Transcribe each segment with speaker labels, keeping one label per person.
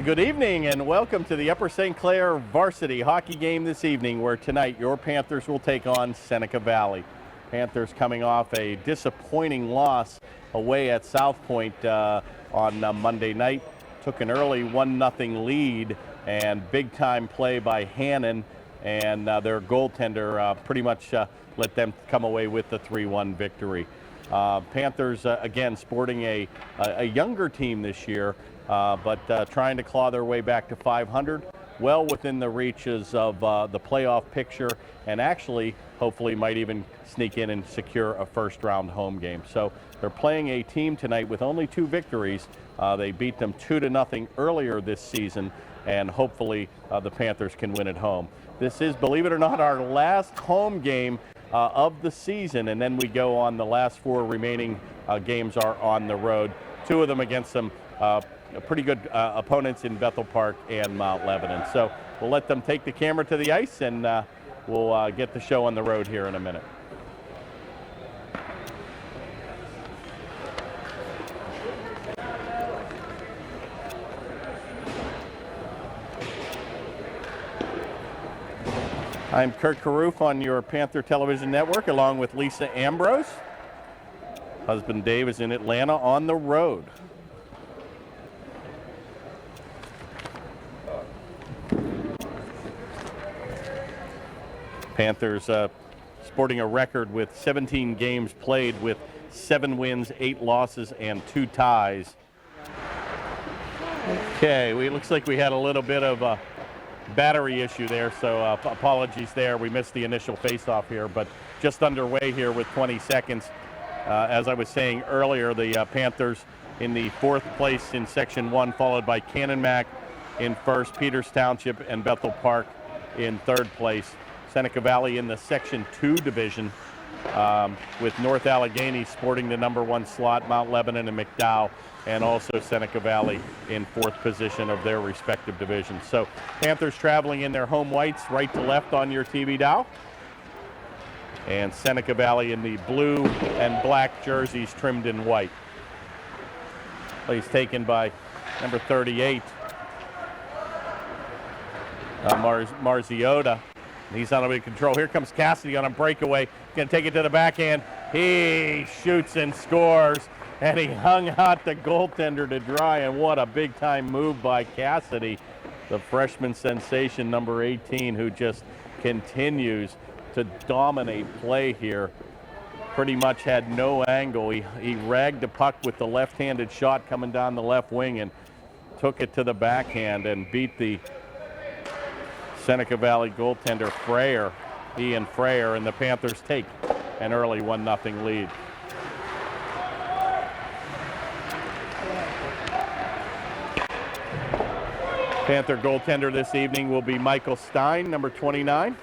Speaker 1: Good evening and welcome to the Upper St. Clair varsity hockey game this evening, where tonight your Panthers will take on Seneca Valley. Panthers coming off a disappointing loss away at South Point on Monday night. Took an early 1-0 lead, and big time play by Hannon, and their goaltender pretty much let them come away with the 3-1 victory. Panthers again sporting a younger team this year, but trying to claw their way back to 500, well within the reaches of the playoff picture, and actually hopefully might even sneak in and secure a first round home game. So they're playing a team tonight with only 2 victories. They beat them 2-0 earlier this season, and hopefully the Panthers can win at home. This is, believe it or not, our last home game of the season, and then we go on. The last 4 remaining games are on the road, 2 of them against some pretty good opponents in Bethel Park and Mount Lebanon. So we'll let them take the camera to the ice, and we'll get the show on the road here in a minute. I'm Kurt Carruth on your Panther Television Network, along with Lisa Ambrose. Husband Dave is in Atlanta on the road. Panthers sporting a record with 17 games played, with 7 wins, 8 losses, and 2 ties. Okay, it looks like we had a little bit of a battery issue there, so apologies there. We missed the initial face-off here, but just underway here with 20 seconds. As I was saying earlier, the Panthers in the 4th place in Section 1, followed by Cannonmac in 1st, Peters Township and Bethel Park in 3rd place. Seneca Valley in the Section 2 division, with North Allegheny sporting the number 1 slot, Mount Lebanon and McDowell, and also Seneca Valley in 4th position of their respective divisions. So Panthers traveling in their home whites, right to left on your TV dial, and Seneca Valley in the blue and black jerseys trimmed in white. Place taken by number 38, Marziota. He's out of control. Here comes Cassidy on a breakaway. Going to take it to the backhand. He shoots and scores, and he hung out the goaltender to dry, and what a big-time move by Cassidy, the freshman sensation, number 18, who just continues to dominate play here. Pretty much had no angle. He ragged the puck with the left-handed shot coming down the left wing and took it to the backhand and beat the Seneca Valley goaltender Ian Freyer, and the Panthers take an early 1-0 lead. Panther goaltender this evening will be Michael Stein, number 29.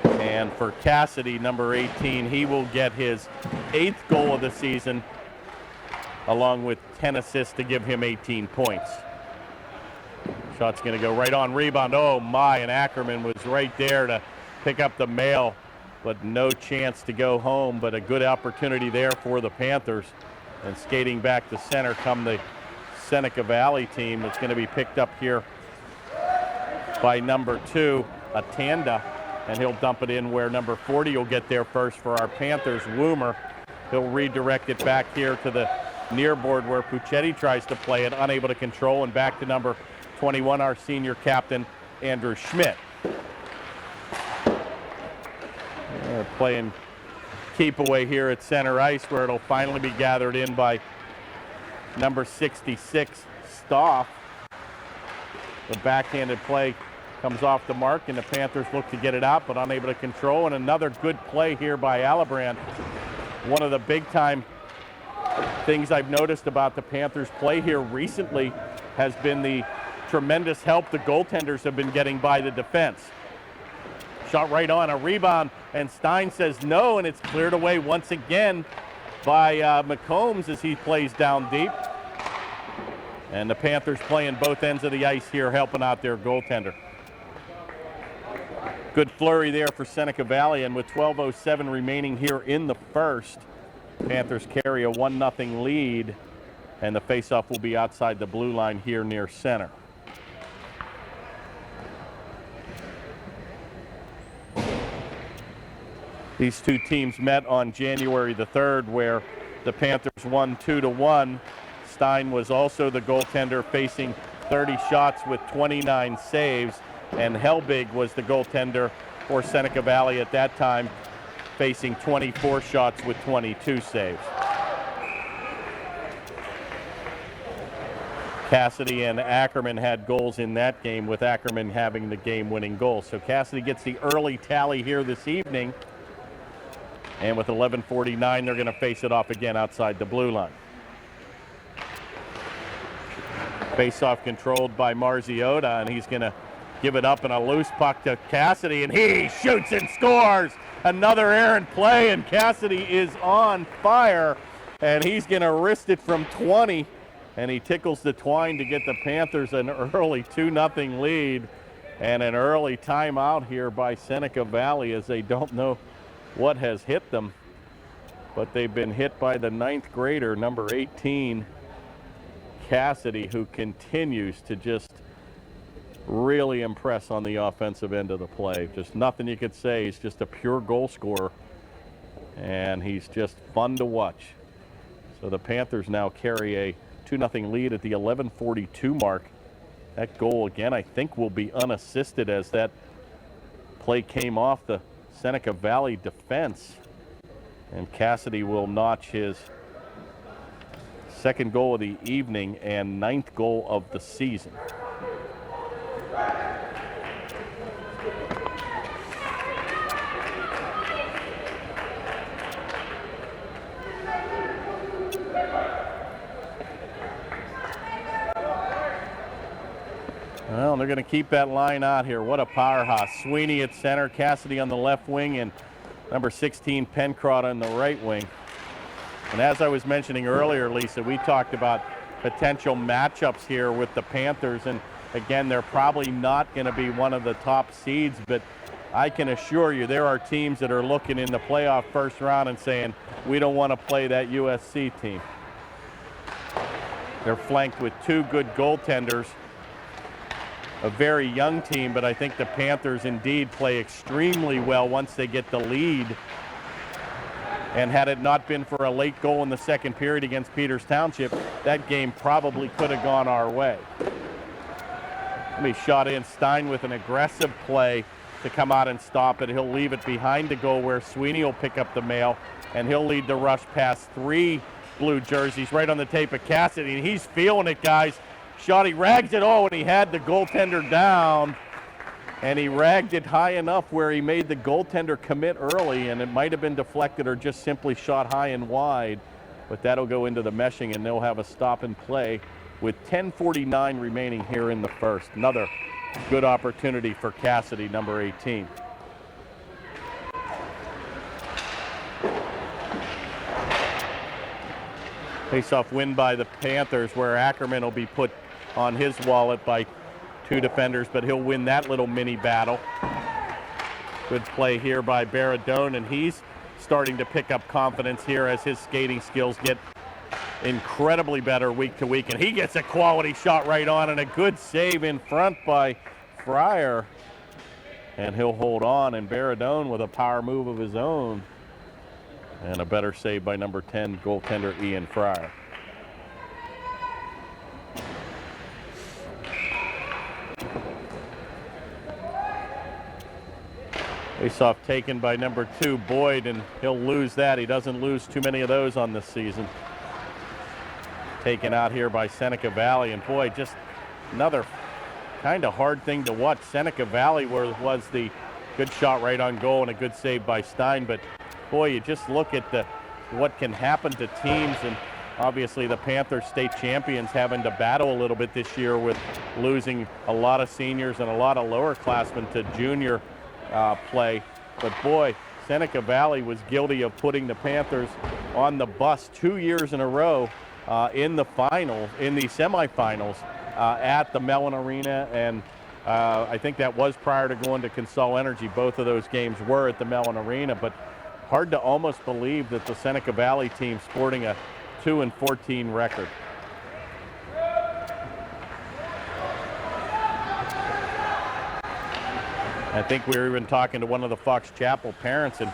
Speaker 1: And for Cassidy, number 18, he will get his 8th goal of the season, along with 10 assists to give him 18 points. Shot's going to go right on rebound. Oh my, and Ackerman was right there to pick up the mail, but no chance to go home, but a good opportunity there for the Panthers. And skating back to center come the Seneca Valley team. That's going to be picked up here by number 2, Atanda, and he'll dump it in where number 40 will get there first for our Panthers, Woomer. He'll redirect it back here to the near board where Puccetti tries to play it, unable to control, and back to number 21, our senior captain, Andrew Schmidt. Playing keep away here at center ice, where it'll finally be gathered in by number 66, Stoff. The backhanded play comes off the mark, and the Panthers look to get it out, but unable to control. And another good play here by Alibrand. One of the big-time things I've noticed about the Panthers' play here recently has been the tremendous help the goaltenders have been getting by the defense. Shot right on, a rebound, and Stein says no, and it's cleared away once again by McCombs as he plays down deep. And the Panthers playing both ends of the ice here, helping out their goaltender. Good flurry there for Seneca Valley, and with 12:07 remaining here in the first, Panthers carry a 1-0 lead and the faceoff will be outside the blue line here near center. These two teams met on January the 3rd, where the Panthers won 2-1. Stein was also the goaltender, facing 30 shots with 29 saves, and Helbig was the goaltender for Seneca Valley at that time, facing 24 shots with 22 saves. Cassidy and Ackerman had goals in that game, with Ackerman having the game-winning goal. So Cassidy gets the early tally here this evening, and with 11:49, they're going to face it off again outside the blue line. Face-off controlled by Marziota, and he's going to give it up in a loose puck to Cassidy, and he shoots and scores. Another errant play, and Cassidy is on fire, and he's going to wrist it from 20, and he tickles the twine to get the Panthers an early 2-0 lead, and an early timeout here by Seneca Valley, as they don't know what has hit them, but they've been hit by the 9th grader, number 18, Cassidy, who continues to just really impress on the offensive end of the play. Just nothing you could say. He's just a pure goal scorer, and he's just fun to watch. So the Panthers now carry a 2-0 lead at the 11:42 mark. That goal again, I think, will be unassisted, as that play came off the Seneca Valley defense, and Cassidy will notch his second goal of the evening and 9th goal of the season. Well, they're going to keep that line out here. What a powerhouse. Sweeney at center, Cassidy on the left wing, and number 16, Pencrott on the right wing. And as I was mentioning earlier, Lisa, we talked about potential matchups here with the Panthers, and again, they're probably not going to be one of the top seeds, but I can assure you there are teams that are looking in the playoff first round and saying, we don't want to play that USC team. They're flanked with two good goaltenders, a very young team, but I think the Panthers indeed play extremely well once they get the lead. And had it not been for a late goal in the second period against Peters Township, that game probably could have gone our way. Let me shot in. Stein with an aggressive play to come out and stop it. He'll leave it behind the goal, where Sweeney will pick up the mail, and he'll lead the rush past 3 blue jerseys right on the tape of Cassidy, and he's feeling it, guys. Shot, he rags it when he had the goaltender down, and he ragged it high enough where he made the goaltender commit early, and it might have been deflected or just simply shot high and wide, but that'll go into the meshing, and they'll have a stop and play with 10:49 remaining here in the first. Another good opportunity for Cassidy, number 18. Face-off win by the Panthers, where Ackerman will be put on his wallet by 2 defenders, but he'll win that little mini battle. Good play here by Baradone, and he's starting to pick up confidence here as his skating skills get incredibly better week to week, and he gets a quality shot right on, and a good save in front by Fryer, and he'll hold on, and Baradone with a power move of his own, and a better save by number 10 goaltender Ian Fryer. Face-off taken by number 2 Boyd, and he'll lose that. He doesn't lose too many of those on this season. Taken out here by Seneca Valley, and boy, just another kind of hard thing to watch. Seneca Valley was the good shot right on goal and a good save by Stein, but boy, you just look at what can happen to teams, and obviously the Panthers state champions having to battle a little bit this year with losing a lot of seniors and a lot of lower classmen to junior play. But boy, Seneca Valley was guilty of putting the Panthers on the bus 2 years in a row in the semifinals at the Mellon Arena, and I think that was prior to going to Consol Energy. Both of those games were at the Mellon Arena, but hard to almost believe that the Seneca Valley team sporting a 2-14 record. I think we were even talking to one of the Fox Chapel parents, and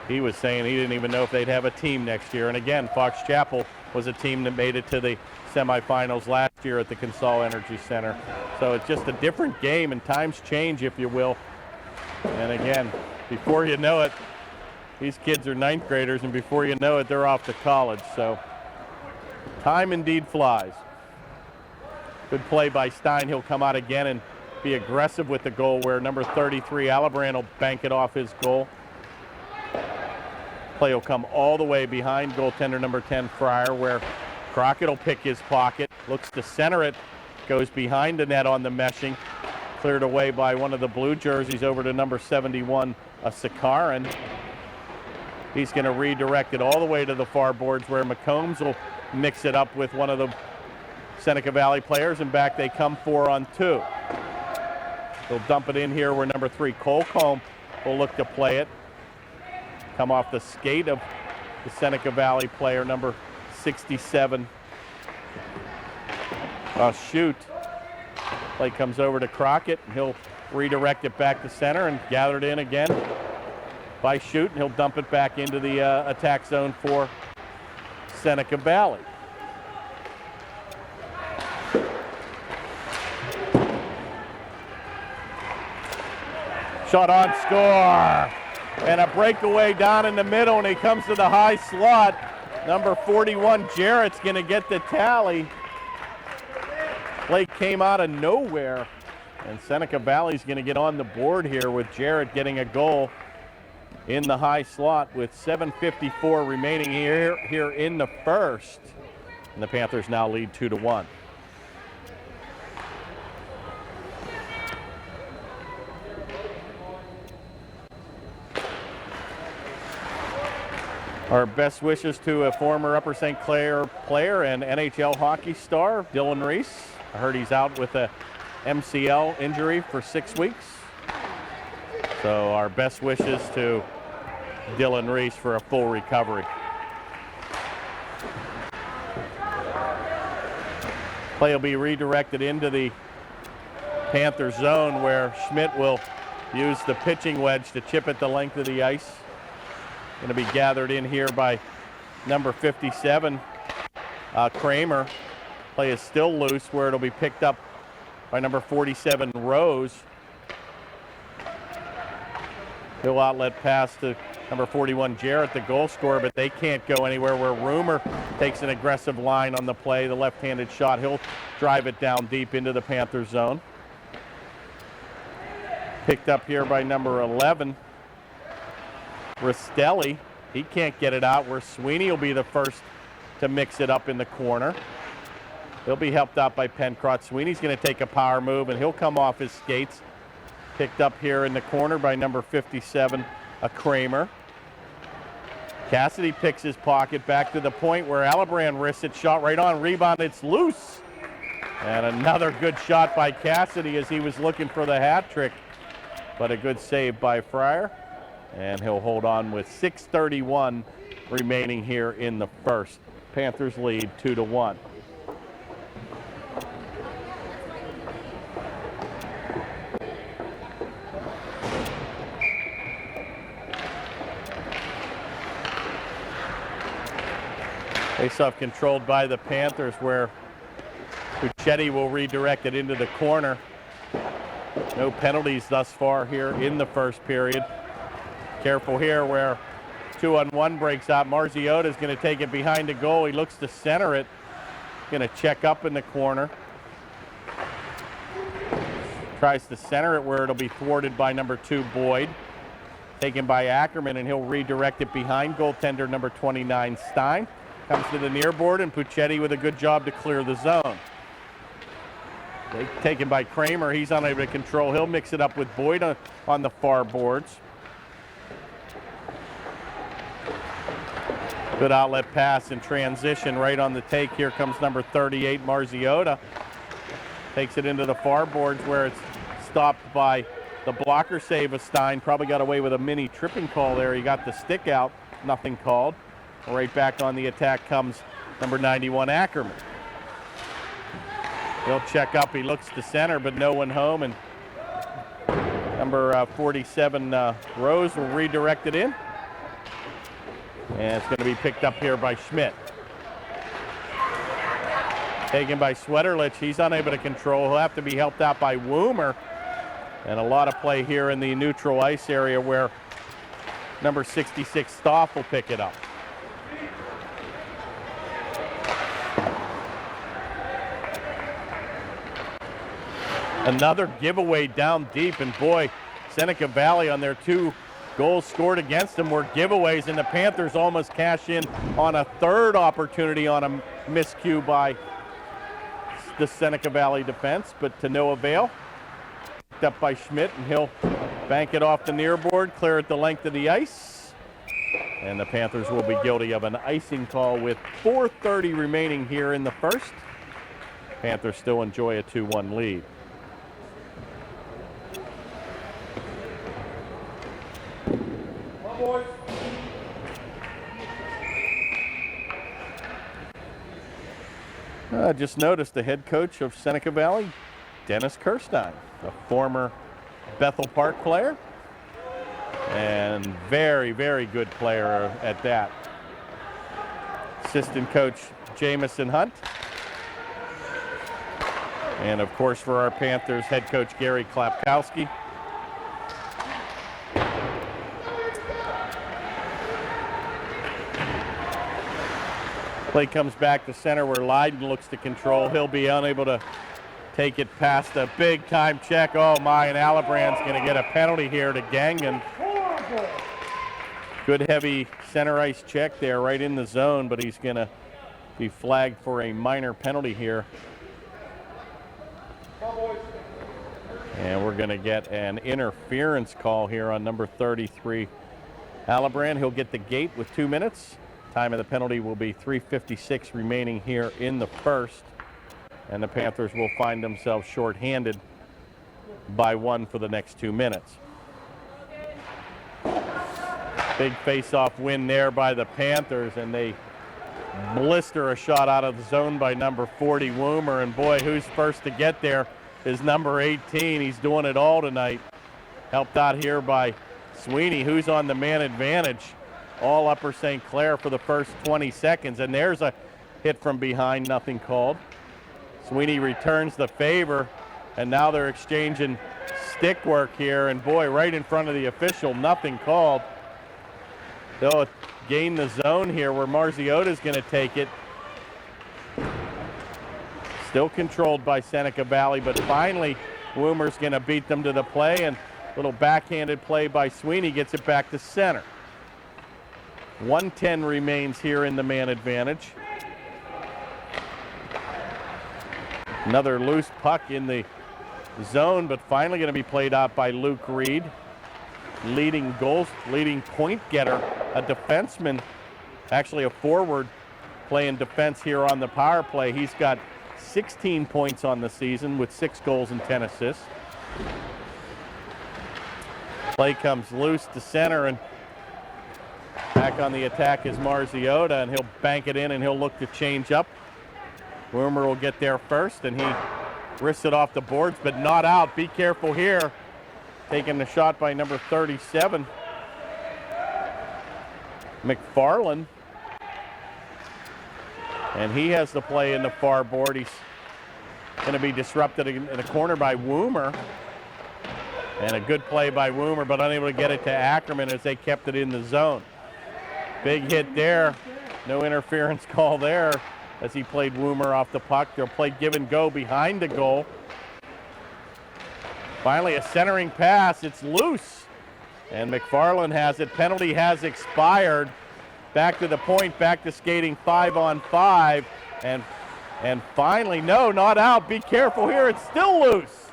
Speaker 1: he was saying he didn't even know if they'd have a team next year. And again, Fox Chapel was a team that made it to the semifinals last year at the Consol Energy Center. So it's just a different game, and times change, if you will. And again, before you know it, these kids are ninth graders, and before you know it, they're off to college. So time indeed flies. Good play by Stein. He'll come out again and be aggressive with the goal, where number 33, Alibrand, will bank it off his goal. Play will come all the way behind goaltender number 10, Fryer, where Crockett will pick his pocket, looks to center it, goes behind the net on the meshing, cleared away by one of the blue jerseys over to number 71, Sakarin. He's going to redirect it all the way to the far boards, where McCombs will mix it up with one of the Seneca Valley players, and back they come 4-on-2. He'll dump it in here where number 3, Colcomb, will look to play it. Come off the skate of the Seneca Valley player, number 67. Shoot. Play comes over to Crockett, and he'll redirect it back to center and gather it in again by Shoot, and he'll dump it back into the attack zone for Seneca Valley. Shot on, score! And a breakaway down in the middle, and he comes to the high slot. Number 41, Jarrett's going to get the tally. Play came out of nowhere, and Seneca Valley's going to get on the board here with Jarrett getting a goal in the high slot with 7:54 remaining here in the first. And the Panthers now lead 2-1. Our best wishes to a former Upper St. Clair player and NHL hockey star, Dylan Reese. I heard he's out with a MCL injury for 6 weeks. So our best wishes to Dylan Reese for a full recovery. Play will be redirected into the Panther zone, where Schmidt will use the pitching wedge to chip it the length of the ice. Going to be gathered in here by number 57, Kramer. Play is still loose, where it'll be picked up by number 47, Rose. He'll outlet pass to number 41, Jarrett, the goal scorer, but they can't go anywhere, where Rumor takes an aggressive line on the play, the left-handed shot. He'll drive it down deep into the Panther zone. Picked up here by number 11, Rastelli. He can't get it out, where Sweeney will be the first to mix it up in the corner. He'll be helped out by Pencrott. Sweeney's going to take a power move, and he'll come off his skates. Picked up here in the corner by number 57, Kramer. Cassidy picks his pocket back to the point, where Alibrand wrists it, shot right on, rebound, it's loose. And another good shot by Cassidy as he was looking for the hat trick, but a good save by Fryer. And he'll hold on with 6:31 remaining here in the first. Panthers lead 2-1. Face-off controlled by the Panthers, where Puccetti will redirect it into the corner. No penalties thus far here in the first period. Careful here, where 2-on-1 breaks out. Marziota is going to take it behind the goal. He looks to center it. Going to check up in the corner. Tries to center it, where it'll be thwarted by number 2, Boyd. Taken by Ackerman, and he'll redirect it behind goaltender number 29, Stein. Comes to the near board, and Puccetti with a good job to clear the zone. Taken by Kramer. He's unable to control. He'll mix it up with Boyd on the far boards. Good outlet pass in transition right on the take. Here comes number 38, Marziota. Takes it into the far boards, where it's stopped by the blocker save of Stein. Probably got away with a mini tripping call there. He got the stick out, nothing called. Right back on the attack comes number 91, Ackerman. He'll check up. He looks to center, but no one home. And Number 47, Rose, will redirect it in. And it's going to be picked up here by Schmidt. Taken by Sweaterlich. He's unable to control. He'll have to be helped out by Woomer. And a lot of play here in the neutral ice area where number 66, Stoff, will pick it up. Another giveaway down deep, and boy, Seneca Valley on their 2 goals scored against them were giveaways, and the Panthers almost cash in on a third opportunity on a miscue by the Seneca Valley defense, but to no avail. Picked up by Schmidt, and he'll bank it off the near board, clear it the length of the ice, and the Panthers will be guilty of an icing call with 4:30 remaining here in the first. Panthers still enjoy a 2-1 lead. I just noticed the head coach of Seneca Valley, Dennis Kirstein, a former Bethel Park player, and very, very good player at that. Assistant coach Jamison Hunt. And of course for our Panthers, head coach Gary Klapkowski. Play comes back to center where Lydon looks to control. He'll be unable to take it past a big-time check. Oh, my, and Alibrand's going to get a penalty here to Gagnon. Good heavy center ice check there right in the zone, but he's going to be flagged for a minor penalty here. And we're going to get an interference call here on number 33, Alibrand. He'll get the gate with 2 minutes. Time of the penalty will be 3:56 remaining here in the first. And the Panthers will find themselves shorthanded by 1 for the next 2 minutes. Big face-off win there by the Panthers, and they blister a shot out of the zone by number 40, Woomer. And boy, who's first to get there is number 18. He's doing it all tonight. Helped out here by Sweeney, who's on the man advantage. All Upper St. Clair for the first 20 seconds. And there's a hit from behind, nothing called. Sweeney returns the favor, and now they're exchanging stick work here. And boy, right in front of the official, nothing called. They'll gain the zone here where Marziotta's going to take it. Still controlled by Seneca Valley, but finally Woomer's going to beat them to the play, and a little backhanded play by Sweeney gets it back to center. 1:10 remains here in the man advantage. Another loose puck in the zone, but finally going to be played out by Luke Reed. Leading point getter, a defenseman, actually a forward playing defense here on the power play. He's got 16 points on the season with 6 goals and 10 assists. Play comes loose to center, and back on the attack is Marziotta, and he'll bank it in, and he'll look to change up. Woomer will get there first, and he wrists it off the boards, but not out. Be careful here. Taking the shot by number 37, McFarland. And he has the play in the far board. He's going to be disrupted in the corner by Woomer. And a good play by Woomer, but unable to get it to Ackerman as they kept it in the zone. Big hit there. No interference call there as he played Woomer off the puck. They'll play give and go behind the goal. Finally, a centering pass. It's loose. And McFarland has it. Penalty has expired. Back to the point, back to skating 5-on-5. And finally, no, not out. Be careful here. It's still loose.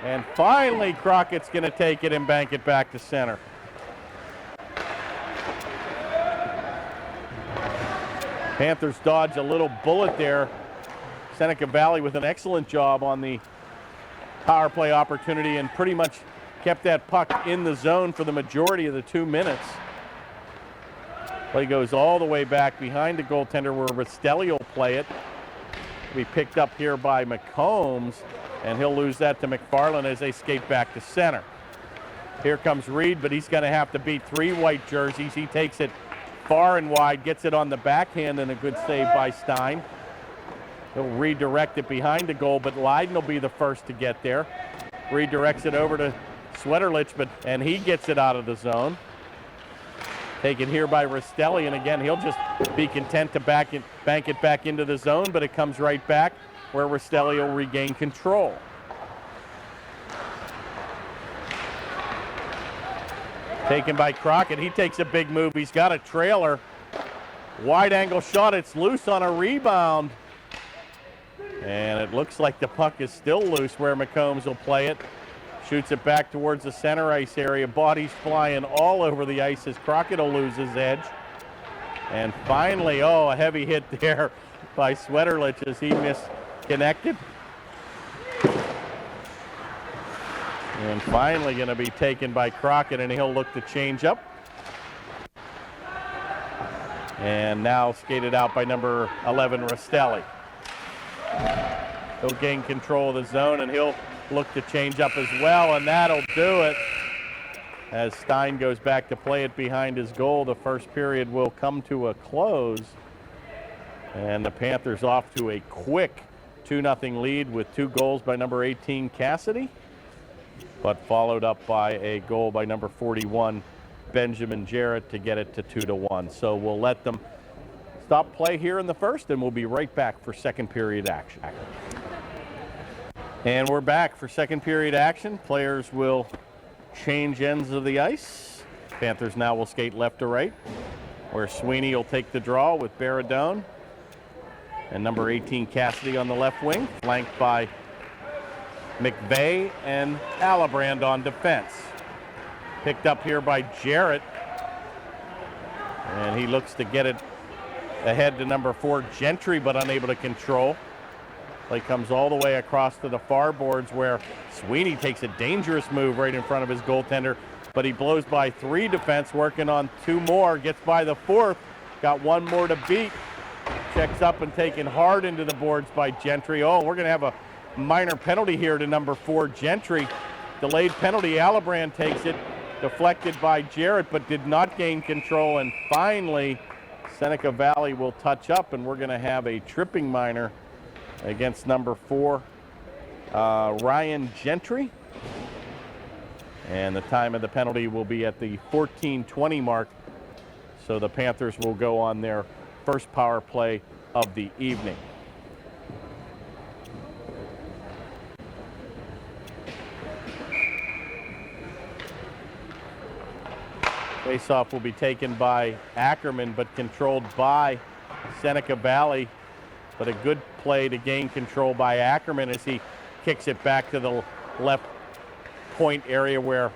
Speaker 1: And finally, Crockett's going to take it and bank it back to center. Panthers dodge a little bullet there. Seneca Valley with an excellent job on the power play opportunity and pretty much kept that puck in the zone for the majority of the 2 minutes. Play goes all the way back behind the goaltender where Rastelli will play it. It'll be picked up here by McCombs, and he'll lose that to McFarland as they skate back to center. Here comes Reed, but he's going to have to beat 3 white jerseys. He takes it far and wide, gets it on the backhand, and a good save by Stein. He'll redirect it behind the goal, but Leiden will be the first to get there. Redirects it over to Sweterlich, and he gets it out of the zone. Taken here by Rastelli, and again, he'll just be content to bank it back into the zone, but it comes right back where Rastelli will regain control. Taken by Crockett. He takes a big move. He's got a trailer. Wide angle shot. It's loose on a rebound. And it looks like the puck is still loose where McCombs will play it. Shoots it back towards the center ice area. Bodies flying all over the ice as Crockett will lose his edge. And finally, a heavy hit there by Sweterlich as he misconnected. And finally going to be taken by Crockett, and he'll look to change up. And now skated out by number 11, Rastelli. He'll gain control of the zone, and he'll look to change up as well, and that'll do it. As Stein goes back to play it behind his goal, the first period will come to a close. And the Panthers off to a quick 2-0 lead with 2 goals by number 18, Cassidy, but followed up by a goal by number 41, Benjamin Jarrett, to get it to 2-1. So we'll let them stop play here in the first, and we'll be right back for second period action. And we're back for second period action. Players will change ends of the ice. Panthers now will skate left to right, where Sweeney will take the draw with Baradone. And number 18, Cassidy, on the left wing, flanked by McVeigh and Alibrand on defense. Picked up here by Jarrett, and he looks to get it ahead to number 4, Gentry, but unable to control. Play comes all the way across to the far boards, where Sweeney takes a dangerous move right in front of his goaltender, but he blows by 3 defense, working on 2 more, gets by the 4th, got 1 more to beat. Checks up and taken hard into the boards by Gentry. We're going to have a minor penalty here to number 4, Gentry. Delayed penalty. Alibrand takes it, deflected by Jarrett, but did not gain control. And finally, Seneca Valley will touch up, and we're going to have a tripping minor against number 4, Ryan Gentry. And the time of the penalty will be at the 14:20 mark. So the Panthers will go on their first power play of the evening. Faceoff will be taken by Ackerman, but controlled by Seneca Valley. But a good play to gain control by Ackerman as he kicks it back to the left point area where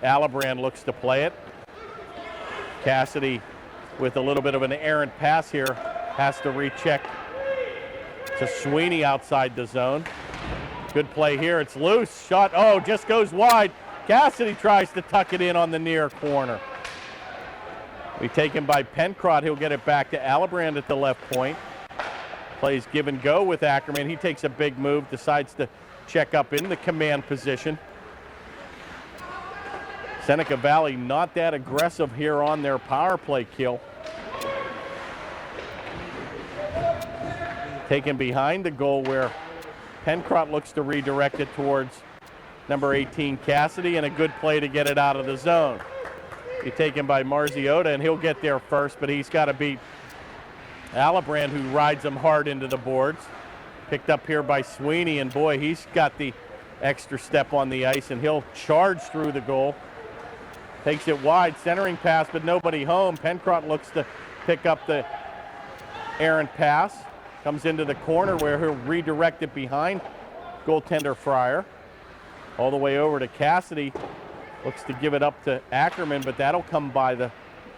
Speaker 1: Alibrand looks to play it. Cassidy, with a little bit of an errant pass here, has to recheck to Sweeney outside the zone. Good play here. It's loose. Shot. Just goes wide. Cassidy tries to tuck it in on the near corner. We taken by Pencrott. He'll get it back to Alibrand at the left point. Plays give and go with Ackerman. He takes a big move, decides to check up in the command position. Seneca Valley not that aggressive here on their power play kill. Taken behind the goal, where Pencrott looks to redirect it towards number 18, Cassidy, and a good play to get it out of the zone. Be taken by Marziota, and he'll get there first, but he's got to beat Alibrand, who rides him hard into the boards. Picked up here by Sweeney, and boy, he's got the extra step on the ice, and he'll charge through the goal. Takes it wide, centering pass, but nobody home. Pencrott looks to pick up the errant pass. Comes into the corner where he'll redirect it behind goaltender Fryer. All the way over to Cassidy. Looks to give it up to Ackerman, but that'll come by the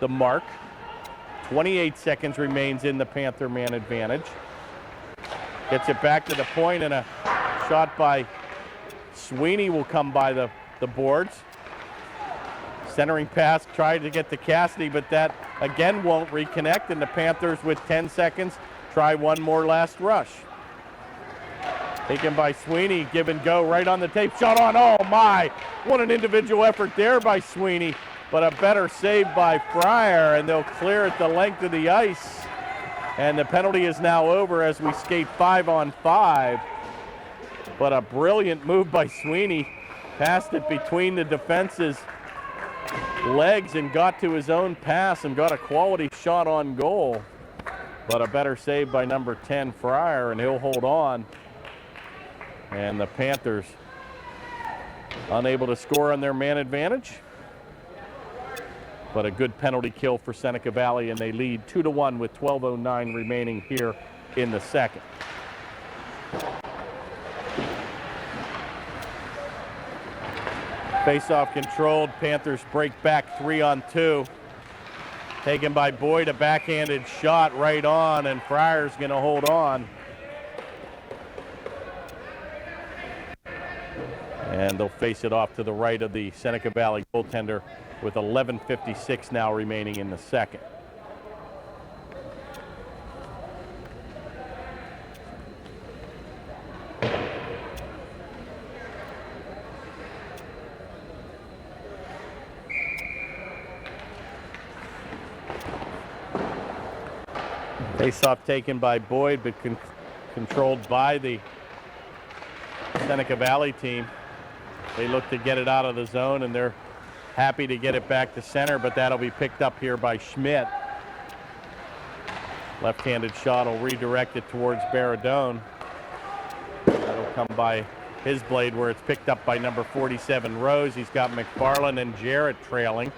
Speaker 1: mark. 28 seconds remains in the Panther man advantage. Gets it back to the point, and a shot by Sweeney will come by the boards. Centering pass tried to get to Cassidy, but that again won't reconnect, and the Panthers with 10 seconds try one more last rush. Taken by Sweeney, give and go right on the tape. Shot on, oh my! What an individual effort there by Sweeney, but a better save by Fryer, and they'll clear it the length of the ice. And the penalty is now over as we skate 5-on-5. But a brilliant move by Sweeney. Passed it between the defense's legs and got to his own pass and got a quality shot on goal. But a better save by number 10, Fryer, and he'll hold on. And the Panthers unable to score on their man advantage. But a good penalty kill for Seneca Valley, and they lead 2-1 with 12:09 remaining here in the second. Face-off controlled. Panthers break back 3-on-2. Taken by Boyd, a backhanded shot right on, and Fryer's going to hold on. And they'll face it off to the right of the Seneca Valley goaltender with 11:56 now remaining in the second. Face-off taken by Boyd, but controlled by the Seneca Valley team. They look to get it out of the zone, and they're happy to get it back to center, but that'll be picked up here by Schmidt. Left-handed shot will redirect it towards Baradone. That'll come by his blade where it's picked up by number 47, Rose. He's got McFarland and Jarrett trailing.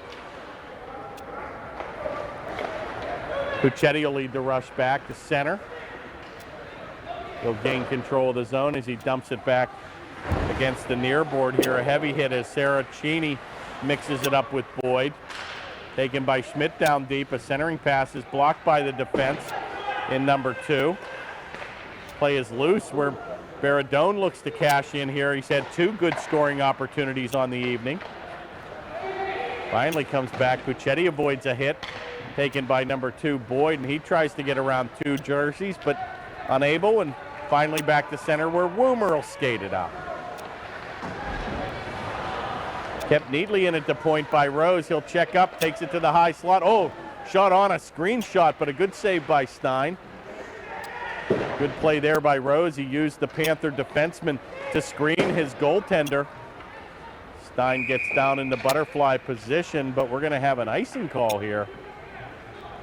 Speaker 1: Puccetti will lead the rush back to center. He'll gain control of the zone as he dumps it back against the near board here. A heavy hit as Saracini mixes it up with Boyd. Taken by Schmidt down deep. A centering pass is blocked by the defense in number 2. Play is loose where Baradone looks to cash in here. He's had 2 good scoring opportunities on the evening. Finally comes back. Puccetti avoids a hit taken by number 2, Boyd, and he tries to get around 2 jerseys, but unable, and finally back to center where Woomer will skate it out. Kept neatly in at the point by Rose. He'll check up, takes it to the high slot. Oh, shot on a screen shot, but a good save by Stein. Good play there by Rose. He used the Panther defenseman to screen his goaltender. Stein gets down in the butterfly position, but we're going to have an icing call here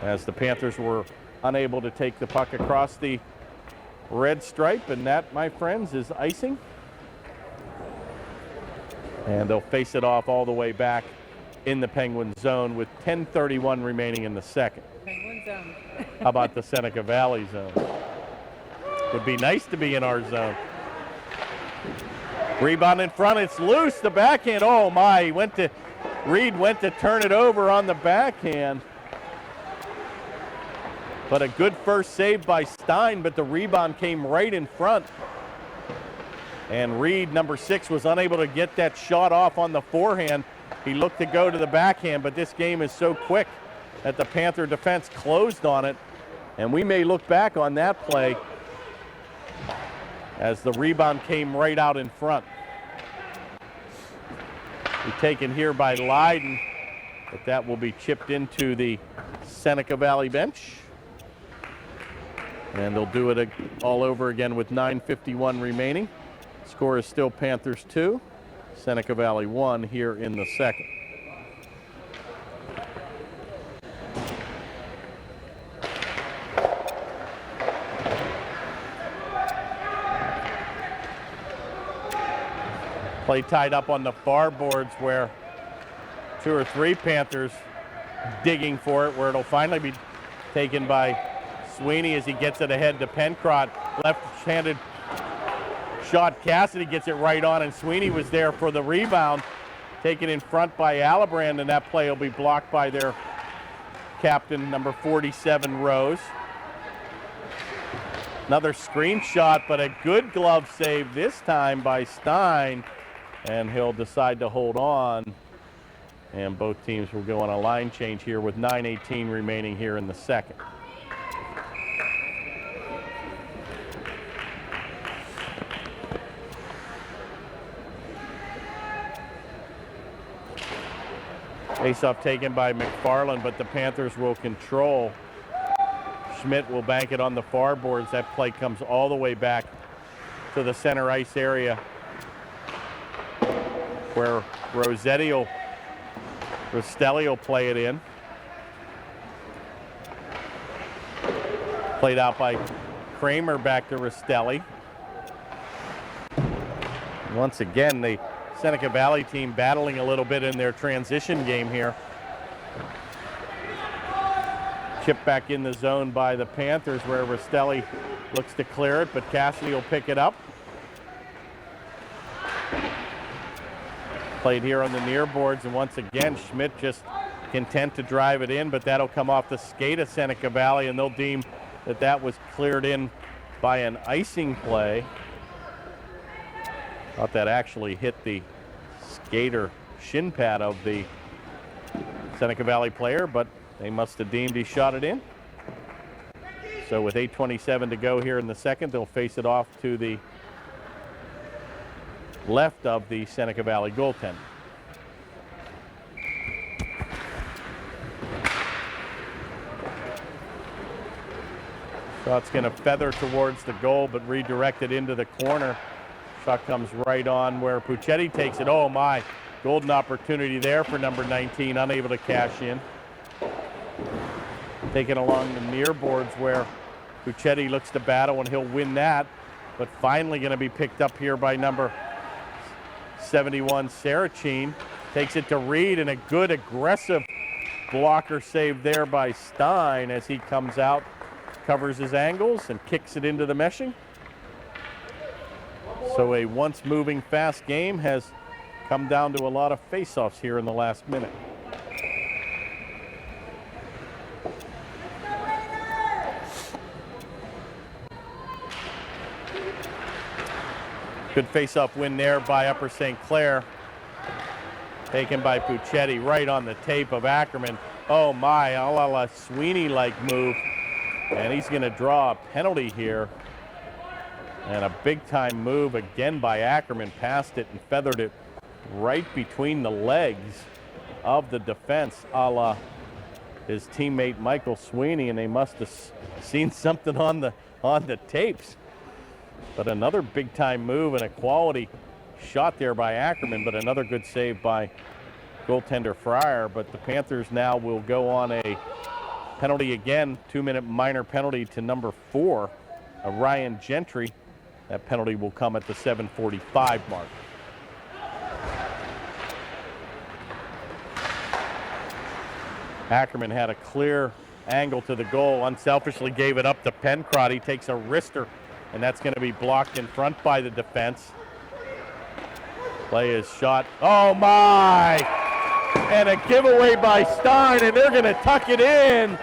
Speaker 1: as the Panthers were unable to take the puck across the red stripe, and that, my friends, is icing. And they'll face it off all the way back in the Penguin zone with 10:31 remaining in the second.
Speaker 2: Penguin zone.
Speaker 1: How about the Seneca Valley zone? Would be nice to be in our zone. Rebound in front, it's loose, the backhand, oh my, Reed went to turn it over on the backhand. But a good first save by Stein, but the rebound came right in front. And Reed, number 6, was unable to get that shot off on the forehand. He looked to go to the backhand, but this game is so quick that the Panther defense closed on it. And we may look back on that play as the rebound came right out in front. Be taken here by Lydon, but that will be chipped into the Seneca Valley bench. And they'll do it all over again with 9:51 remaining. Score is still Panthers 2, Seneca Valley 1 here in the second. Play tied up on the far boards where 2 or 3 Panthers digging for it, where it'll finally be taken by Sweeney as he gets it ahead to Pencrott. Left-handed shot, Cassidy gets it right on, and Sweeney was there for the rebound. Taken in front by Alibrand, and that play will be blocked by their captain, number 47, Rose. Another screen shot, but a good glove save this time by Stein, and he'll decide to hold on. And both teams will go on a line change here with 9:18 remaining here in the second. Face-off taken by McFarland, but the Panthers will control. Schmidt will bank it on the far boards. That play comes all the way back to the center ice area where Rostelli will play it in. Played out by Kramer back to Rostelli. Once again, the Seneca Valley team battling a little bit in their transition game here. Chip back in the zone by the Panthers where Rostelli looks to clear it, but Cassidy will pick it up. Played here on the near boards, and once again, Schmidt just content to drive it in, but that'll come off the skate of Seneca Valley, and they'll deem that that was cleared in by an icing play. Thought that actually hit the skater shin pad of the Seneca Valley player, but they must have deemed he shot it in. So with 8:27 to go here in the second, they'll face it off to the left of the Seneca Valley goaltender. Shot's going to feather towards the goal, but redirected into the corner. Shot comes right on where Puccetti takes it. Oh my, golden opportunity there for number 19, unable to cash in. Taken along the near boards where Puccetti looks to battle, and he'll win that, but finally going to be picked up here by number 71, Saracine. Takes it to Reed, and a good aggressive blocker save there by Stein as he comes out, covers his angles, and kicks it into the meshing. So a once moving fast game has come down to a lot of face-offs here in the last minute. Good face-off win there by Upper St. Clair. Taken by Puccetti right on the tape of Ackerman. Oh my, a la Sweeney-like move. And he's going to draw a penalty here. And a big-time move again by Ackerman. Passed it and feathered it right between the legs of the defense, a la his teammate Michael Sweeney, and they must have seen something on the tapes. But another big-time move and a quality shot there by Ackerman, but another good save by goaltender Fryer. But the Panthers now will go on a penalty again, 2-minute minor penalty to number 4, Ryan Gentry. That penalty will come at the 7:45 mark. Ackerman had a clear angle to the goal, unselfishly gave it up to Pencrott. He takes a wrister, and that's going to be blocked in front by the defense. Play is shot. Oh my! And a giveaway by Stein, and they're going to tuck it in.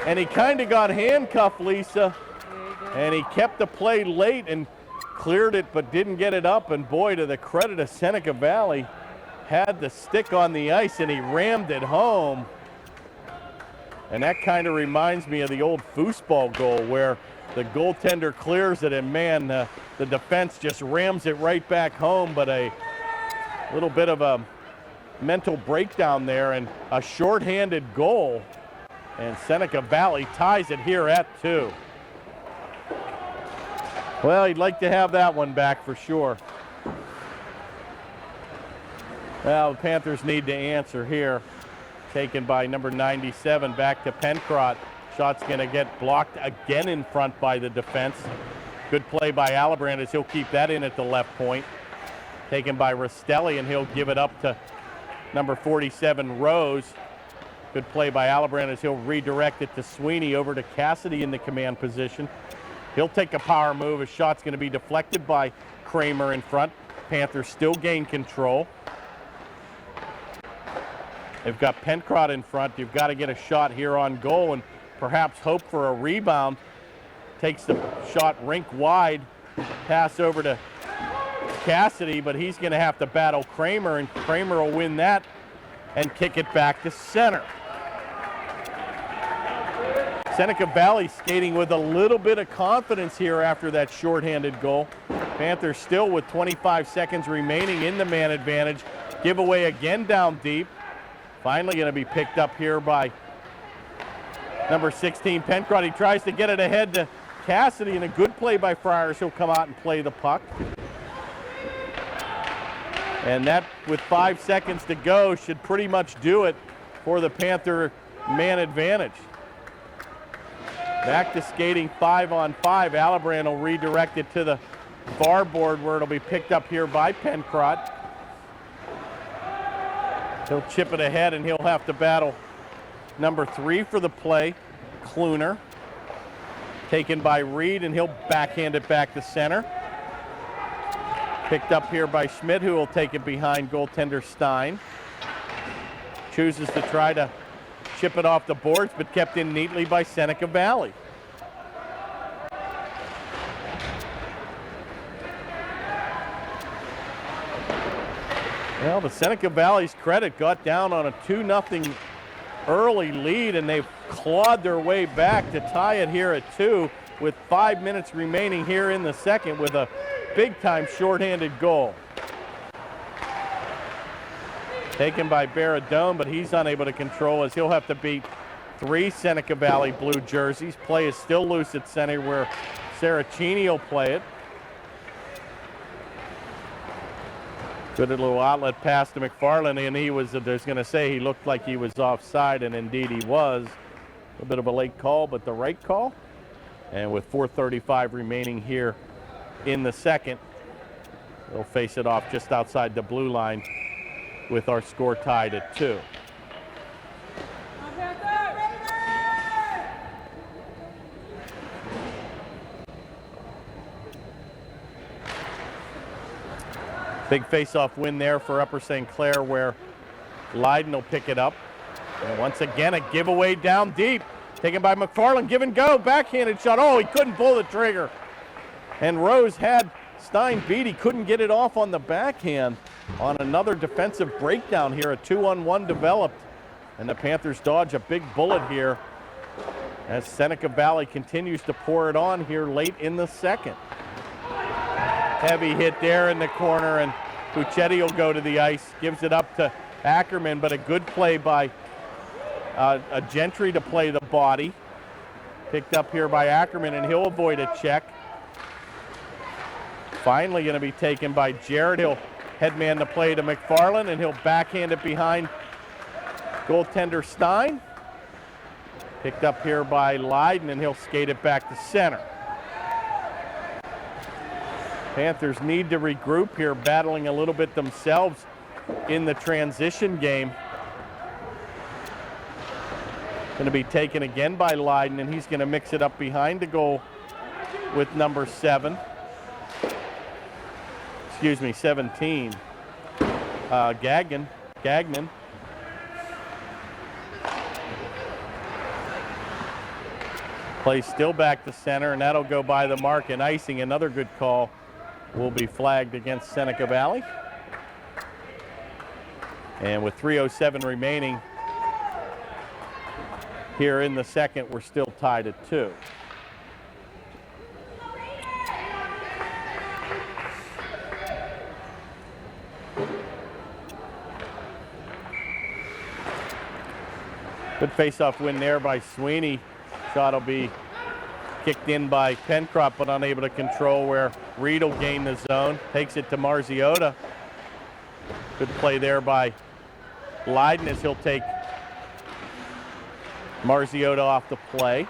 Speaker 1: And he kind of got handcuffed, Lisa. And he kept the play late and cleared it, but didn't get it up. And boy, to the credit of Seneca Valley, had the stick on the ice and he rammed it home. And that kind of reminds me of the old foosball goal where the goaltender clears it and man, the defense just rams it right back home. But a little bit of a mental breakdown there and a shorthanded goal. And Seneca Valley ties it here at 2. Well, he'd like to have that one back for sure. Well, the Panthers need to answer here. Taken by number 97 back to Pencrott. Shot's going to get blocked again in front by the defense. Good play by Alibrand as he'll keep that in at the left point. Taken by Rostelli, and he'll give it up to number 47, Rose. Good play by Alibrand as he'll redirect it to Sweeney over to Cassidy in the command position. He'll take a power move. His shot's going to be deflected by Kramer in front. Panthers still gain control. They've got Pencrott in front. You've got to get a shot here on goal and perhaps hope for a rebound. Takes the shot rink wide. Pass over to Cassidy, but he's going to have to battle Kramer, and Kramer will win that and kick it back to center. Seneca Valley skating with a little bit of confidence here after that shorthanded goal. Panthers still with 25 seconds remaining in the man advantage. Giveaway again down deep. Finally going to be picked up here by number 16, Pencrott. He tries to get it ahead to Cassidy, and a good play by Friars. He'll come out and play the puck. And that, with 5 seconds to go, should pretty much do it for the Panther man advantage. Back to skating 5-on-5. Alibrand will redirect it to the far board where it'll be picked up here by Pencrott. He'll chip it ahead, and he'll have to battle number 3 for the play, Kluner. Taken by Reed, and he'll backhand it back to center. Picked up here by Schmidt, who will take it behind goaltender Stein. Chooses to try to chip it off the boards, but kept in neatly by Seneca Valley. Well, the Seneca Valley's credit got down on a 2-0 early lead, and they've clawed their way back to tie it here at 2 with 5 minutes remaining here in the second with a big-time shorthanded goal. Taken by Baradone, but he's unable to control as he'll have to beat 3 Seneca Valley blue jerseys. Play is still loose at center where Saracini will play it. Good little outlet pass to McFarland, and he was, there's going to say he looked like he was offside, and indeed he was. A bit of a late call, but the right call. And with 4:35 remaining here in the second, they'll face it off just outside the blue line with our score tied at 2. Big face-off win there for Upper St. Clair, where Leiden will pick it up. And once again, a giveaway down deep. Taken by McFarland, give and go, backhanded shot. Oh, he couldn't pull the trigger. And Rose had Stein beat. He couldn't get it off on the backhand on another defensive breakdown here. A 2-on-1 developed, and the Panthers dodge a big bullet here as Seneca Valley continues to pour it on here late in the second. Heavy hit there in the corner, and Puccetti will go to the ice, gives it up to Ackerman, but a good play by a Gentry to play the body. Picked up here by Ackerman, and he'll avoid a check. Finally going to be taken by Jarrett. He'll headman the play to McFarland, and he'll backhand it behind goaltender Stein. Picked up here by Leiden, and he'll skate it back to center. Panthers need to regroup here, battling a little bit themselves in the transition game. Going to be taken again by Leiden, and he's going to mix it up behind the goal with number 7. Excuse me, 17. Gagnon. Play still back to center, and that'll go by the mark, and icing. Another good call will be flagged against Seneca Valley. And with 3:07 remaining here in the second, we're still tied at 2. Good face-off win there by Sweeney. Shot will be kicked in by Pencrott, but unable to control, where Reed will gain the zone. Takes it to Marziota. Good play there by Leiden as he'll take Marziota off the play.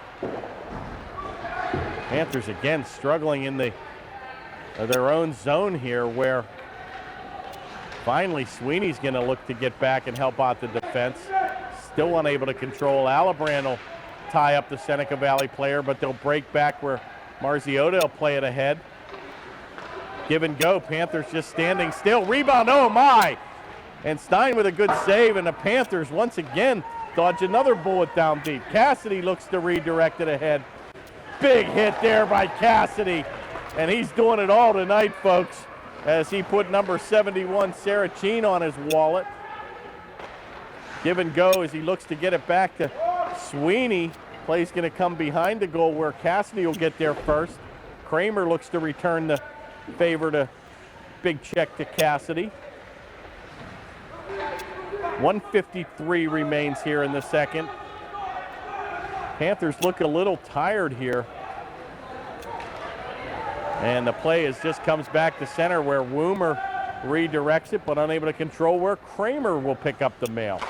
Speaker 1: Panthers again struggling in their own zone here, where finally Sweeney's going to look to get back and help out the defense. Still unable to control. Alibrand will tie up the Seneca Valley player, but they'll break back where Marziota will play it ahead. Give and go. Panthers just standing still. Rebound, oh my! And Stein with a good save, and the Panthers once again dodge another bullet down deep. Cassidy looks to redirect it ahead. Big hit there by Cassidy, and he's doing it all tonight, folks, as he put number 71, Saracine, on his wallet. Give and go as he looks to get it back to Sweeney. Play's going to come behind the goal where Cassidy will get there first. Kramer looks to return the favor to big check to Cassidy. 1:53 remains here in the second. Panthers look a little tired here. And the play just comes back to center where Woomer redirects it, but unable to control where Kramer will pick up the mail.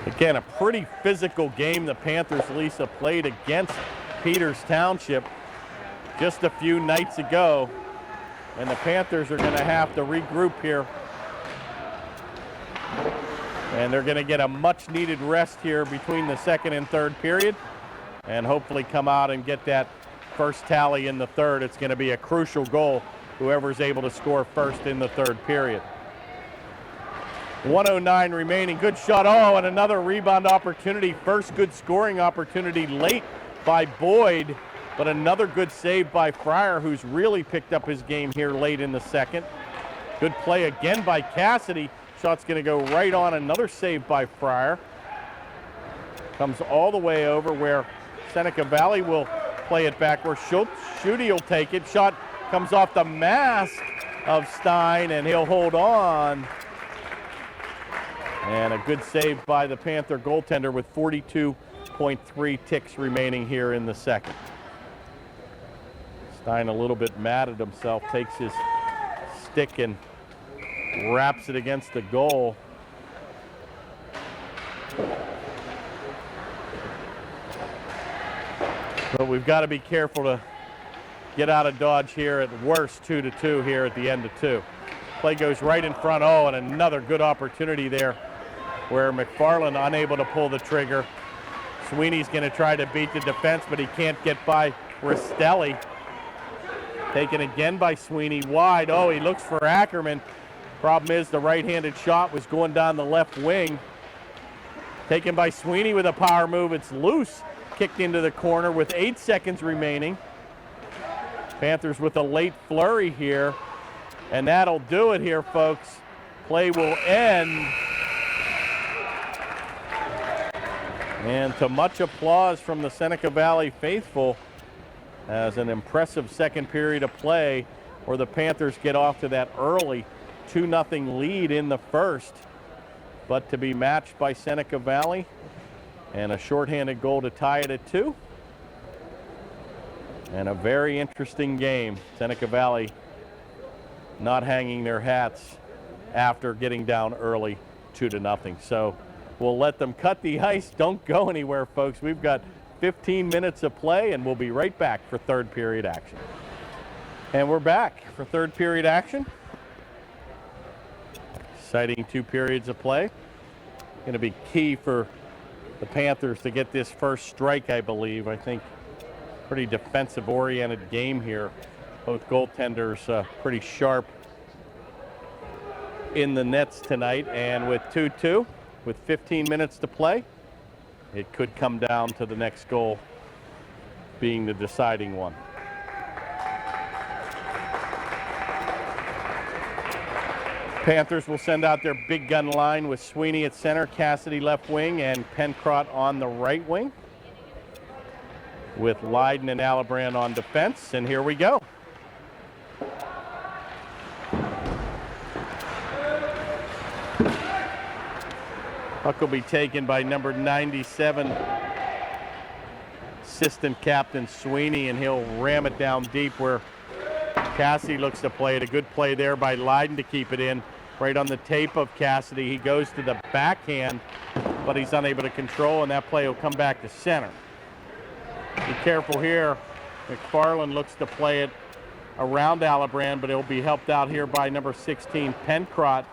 Speaker 1: Again, a pretty physical game the Panthers, Lisa, played against Peters Township just a few nights ago. And the Panthers are going to have to regroup here. And they're going to get a much-needed rest here between the second and third period and hopefully come out and get that first tally in the third. It's going to be a crucial goal, whoever's able to score first in the third period. 1:09 remaining. Good shot. Oh, and another rebound opportunity. First good scoring opportunity late by Boyd, but another good save by Fryer, who's really picked up his game here late in the second. Good play again by Cassidy. Shot's going to go right on. Another save by Fryer. Comes all the way over where Seneca Valley will play it back where Schutte will take it. Shot comes off the mask of Stein, and he'll hold on. And a good save by the Panther goaltender with 42.3 ticks remaining here in the second. Stein a little bit mad at himself, takes his stick and wraps it against the goal. But we've got to be careful to get out of dodge here. At worst, 2-2 here at the end of two. Play goes right in front. Oh, and another good opportunity there where McFarland unable to pull the trigger. Sweeney's going to try to beat the defense, but he can't get by Ristelli. Taken again by Sweeney wide. Oh, he looks for Ackerman. Problem is the right-handed shot was going down the left wing. Taken by Sweeney with a power move. It's loose. Kicked into the corner with 8 seconds remaining. Panthers with a late flurry here. And that'll do it here, folks. Play will end. And to much applause from the Seneca Valley faithful as an impressive second period of play where the Panthers get off to that early 2-0 lead in the first, but to be matched by Seneca Valley and a shorthanded goal to tie it at 2. And a very interesting game. Seneca Valley not hanging their hats after getting down early 2-0. So we'll let them cut the ice. Don't go anywhere, folks. We've got 15 minutes of play, and we'll be right back for third period action. And we're back for third period action. Exciting 2 periods of play. Going to be key for the Panthers to get this first strike, I believe. I think pretty defensive-oriented game here. Both goaltenders pretty sharp in the nets tonight. And with 2-2, with 15 minutes to play, it could come down to the next goal being the deciding one. Panthers will send out their big gun line with Sweeney at center, Cassidy left wing, and Pencrott on the right wing, with Leiden and Alibrand on defense. And here we go. Puck will be taken by number 97, assistant captain Sweeney, and he'll ram it down deep where Cassidy looks to play it. A good play there by Leiden to keep it in. Right on the tape of Cassidy. He goes to the backhand, but he's unable to control, and that play will come back to center. Be careful here. McFarland looks to play it around Alibrand, but it'll be helped out here by number 16, Pencrott.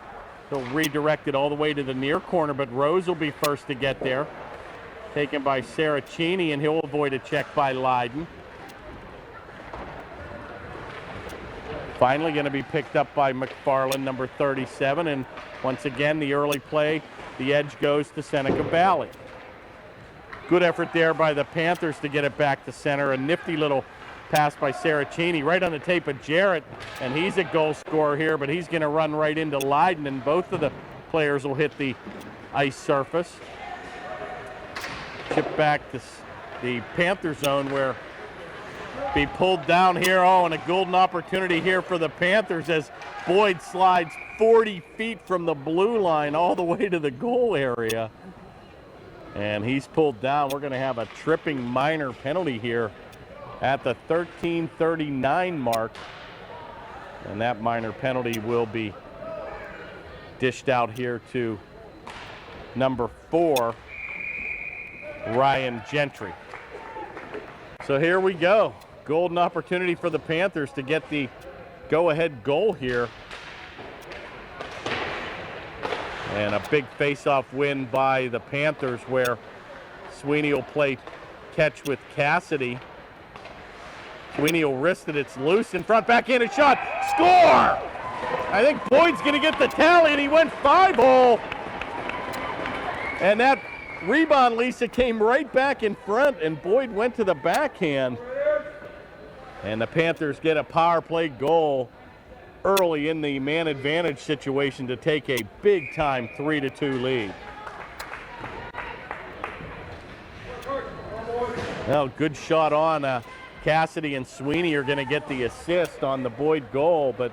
Speaker 1: He'll redirect it all the way to the near corner, but Rose will be first to get there. Taken by Saracini, and he'll avoid a check by Leiden. Finally going to be picked up by McFarland, number 37, and once again the early play, the edge goes to Seneca Valley. Good effort there by the Panthers to get it back to center. A nifty little pass by Saracini right on the tape of Jarrett, and he's a goal scorer here, but he's going to run right into Leiden, and both of the players will hit the ice surface. Chip back to the Panther zone where be pulled down here. Oh, and a golden opportunity here for the Panthers as Boyd slides 40 feet from the blue line all the way to the goal area. And he's pulled down. We're going to have a tripping minor penalty here at the 13:39 mark. And that minor penalty will be dished out here to number 4, Ryan Gentry. So here we go. Golden opportunity for the Panthers to get the go-ahead goal here. And a big face-off win by the Panthers where Sweeney will play catch with Cassidy. Sweeney will wrist it. It's loose in front. Backhanded shot. Score! I think Boyd's going to get the tally, and he went 5-hole. And that rebound, Lisa, came right back in front, and Boyd went to the backhand. And the Panthers get a power play goal early in the man advantage situation to take a big-time 3-2 lead. Well, good shot on. Cassidy and Sweeney are going to get the assist on the Boyd goal, but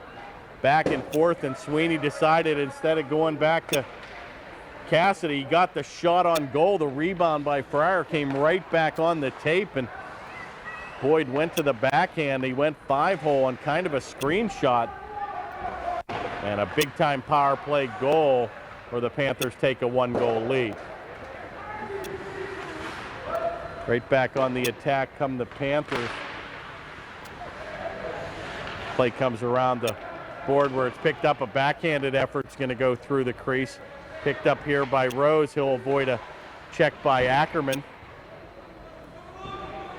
Speaker 1: back and forth, and Sweeney decided instead of going back to Cassidy, he got the shot on goal. The rebound by Fryer came right back on the tape, and Boyd went to the backhand. He went 5-hole on kind of a screenshot. And a big-time power play goal where the Panthers take a 1-goal lead. Right back on the attack come the Panthers. Play comes around the board where it's picked up. A backhanded effort's going to go through the crease. Picked up here by Rose. He'll avoid a check by Ackerman.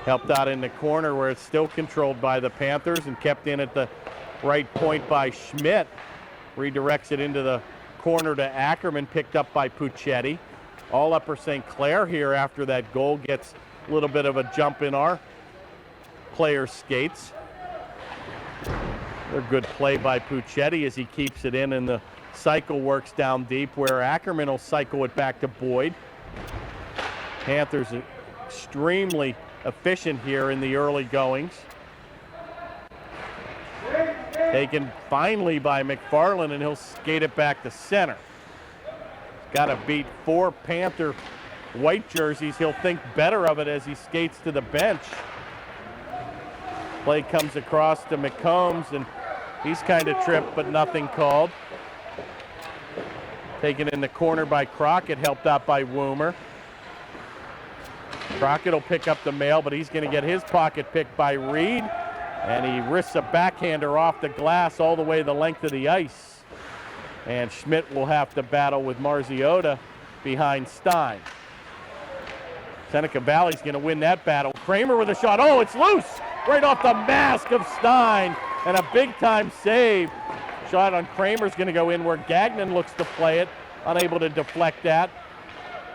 Speaker 1: Helped out in the corner where it's still controlled by the Panthers and kept in at the right point by Schmidt. Redirects it into the corner to Ackerman, picked up by Puccetti. All Upper St. Clair here after that goal gets a little bit of a jump in our players' skates. A good play by Puccetti as he keeps it in, and the cycle works down deep where Ackerman will cycle it back to Boyd. Panthers extremely efficient here in the early goings. Taken finally by McFarland, and he'll skate it back to center. Got to beat 4 Panther white jerseys. He'll think better of it as he skates to the bench. Play comes across to McCombs, and he's kind of tripped, but nothing called. Taken in the corner by Crockett, helped out by Woomer. Crockett will pick up the mail, but he's going to get his pocket picked by Reed. And he risks a backhander off the glass all the way the length of the ice. And Schmidt will have to battle with Marziota behind Stein. Seneca Valley's going to win that battle. Kramer with a shot. Oh, it's loose! Right off the mask of Stein. And a big-time save. Shot on Kramer's going to go in where Gagnon looks to play it. Unable to deflect that.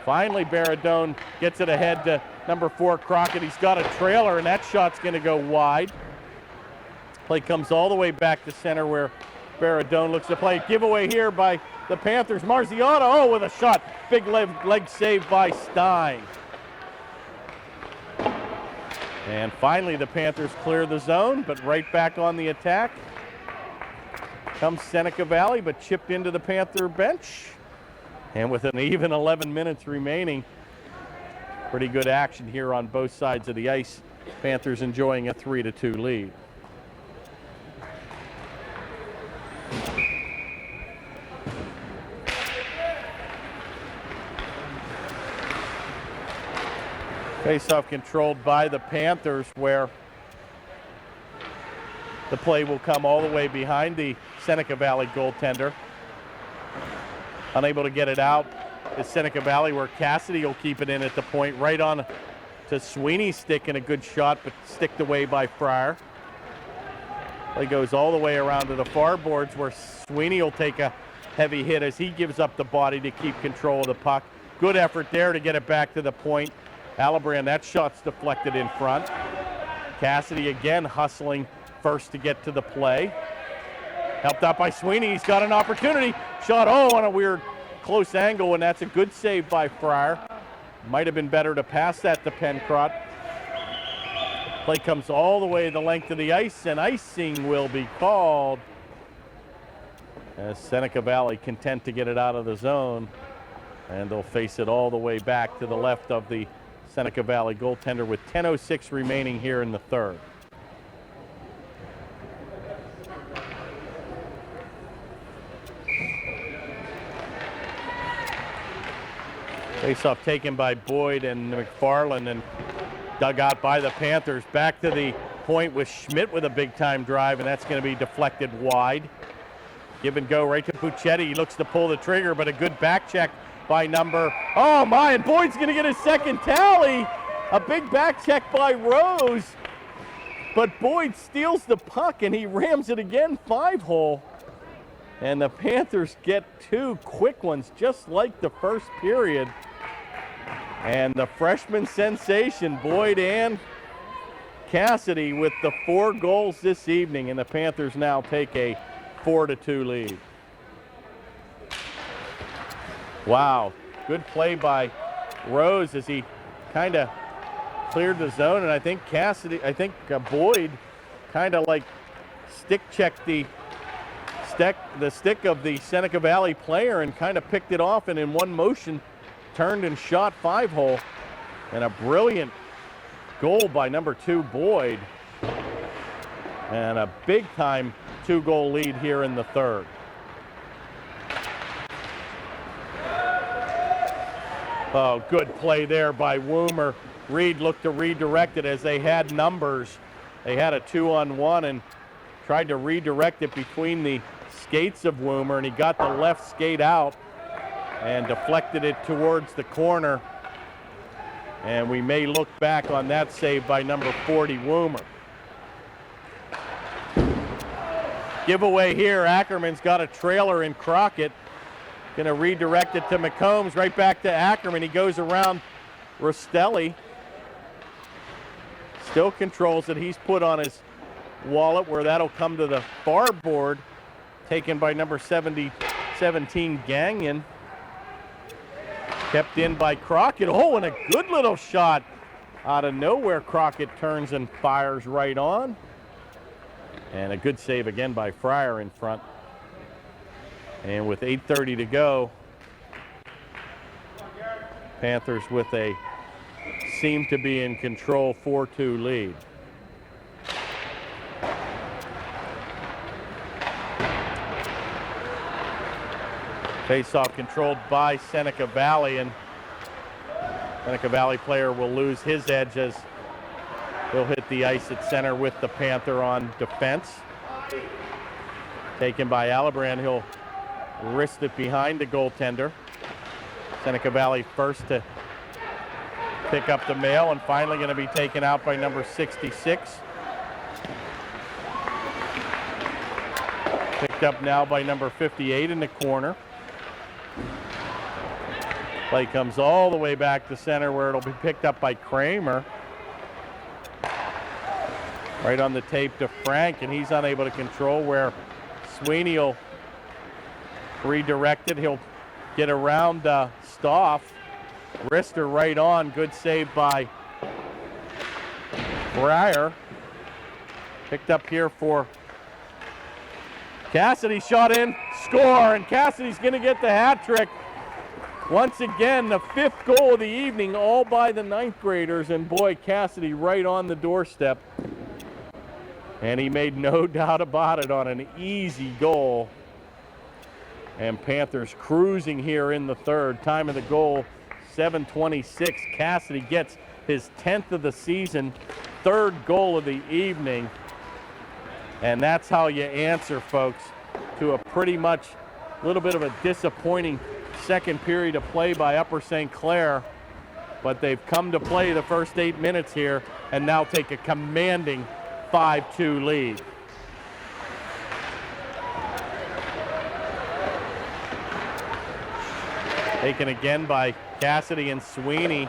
Speaker 1: Finally, Baradone gets it ahead to number 4, Crockett. He's got a trailer, and that shot's going to go wide. Play comes all the way back to center where Baradone looks to play. Giveaway here by the Panthers. Marziota, oh, with a shot. Big leg save by Stein. And finally, the Panthers clear the zone, but right back on the attack comes Seneca Valley, but chipped into the Panther bench. And with an even 11 minutes remaining, pretty good action here on both sides of the ice. Panthers enjoying a 3-2 lead. Face-off controlled by the Panthers, where the play will come all the way behind the Seneca Valley goaltender. Unable to get it out is Seneca Valley, where Cassidy will keep it in at the point, right on to Sweeney's stick, and a good shot, but sticked away by Fryer. Play goes all the way around to the far boards, where Sweeney will take a heavy hit as he gives up the body to keep control of the puck. Good effort there to get it back to the point. Alibrand, that shot's deflected in front. Cassidy again hustling first to get to the play. Helped out by Sweeney. He's got an opportunity. Shot, oh, on a weird close angle, and that's a good save by Fryer. Might have been better to pass that to Pencrott. Play comes all the way the length of the ice, and icing will be called as Seneca Valley content to get it out of the zone, and they'll face it all the way back to the left of the Seneca Valley goaltender with 10:06 remaining here in the third. Faceoff taken by Boyd and McFarland and dug out by the Panthers. Back to the point with Schmidt with a big-time drive, and that's going to be deflected wide. Give and go right to Puccetti. He looks to pull the trigger, but a good back check by oh my, and Boyd's going to get his second tally. A big back check by Rose, but Boyd steals the puck and he rams it again, 5-hole. And the Panthers get two quick ones, just like the first period. And the freshman sensation, Boyd and Cassidy, with the 4 goals this evening, and the Panthers now take a 4-2 lead. Wow, good play by Rose as he kind of cleared the zone, and I think Boyd kind of like stick checked the stick of the Seneca Valley player and kind of picked it off, and in one motion turned and shot 5-hole. And a brilliant goal by number 2 Boyd, and a big time 2-goal lead here in the third. Oh, good play there by Woomer. Reed looked to redirect it as they had numbers. They had a 2-on-1 and tried to redirect it between the skates of Woomer, and he got the left skate out and deflected it towards the corner. And we may look back on that save by number 40 Woomer. Giveaway here. Ackerman's got a trailer in Crockett. Going to redirect it to McCombs, right back to Ackerman. He goes around Rostelli. Still controls it. He's put on his wallet where that'll come to the far board. Taken by number 17 Gagnon. Kept in by Crockett. Oh, and a good little shot out of nowhere. Crockett turns and fires right on. And a good save again by Fryer in front. And with 8:30 to go, Panthers with a seem to be in control 4-2 lead. Face-off controlled by Seneca Valley, and Seneca Valley player will lose his edge as he'll hit the ice at center with the Panther on defense. Taken by Alibrand, he'll wrist it behind the goaltender. Seneca Valley first to pick up the mail, and finally going to be taken out by number 66. Picked up now by number 58 in the corner. Play comes all the way back to center where it'll be picked up by Kramer. Right on the tape to Frank, and he's unable to control where Sweeney will redirect it. He'll get around Stoff. Wrister right on. Good save by Breyer. Picked up here for Cassidy. Shot in. Score. And Cassidy's going to get the hat trick. Once again, the 5th goal of the evening, all by the 9th graders. And boy, Cassidy right on the doorstep. And he made no doubt about it on an easy goal. And Panthers cruising here in the third. Time of the goal, 7:26. Cassidy gets his 10th of the season, 3rd goal of the evening. And that's how you answer, folks, to a pretty much little bit of a disappointing second period of play by Upper St. Clair. But they've come to play the first 8 minutes here and now take a commanding 5-2 lead. Taken again by Cassidy and Sweeney.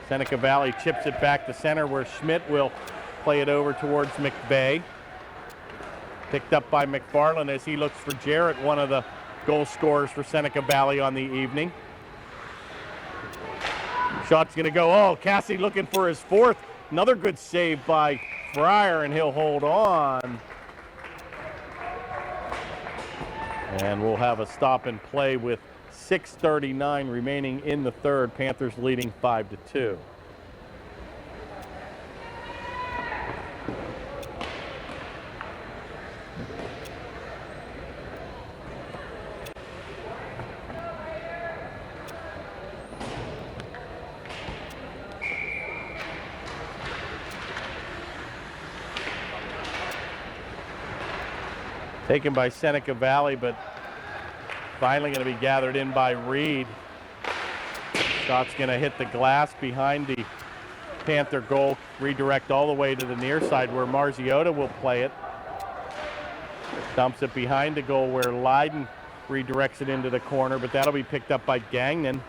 Speaker 1: Seneca Valley chips it back to center where Schmidt will play it over towards McVeigh. Picked up by McFarland as he looks for Jarrett, one of the goal scorers for Seneca Valley on the evening. Shot's going to go. Oh, Cassidy looking for his 4th. Another good save by Fryer, and he'll hold on. And we'll have a stop and play with 6:39 remaining in the third. Panthers leading 5-2. Taken by Seneca Valley, but finally going to be gathered in by Reed. Shot's going to hit the glass behind the Panther goal, redirect all the way to the near side where Marziota will play it. Dumps it behind the goal where Leiden redirects it into the corner, but that'll be picked up by Gagnon.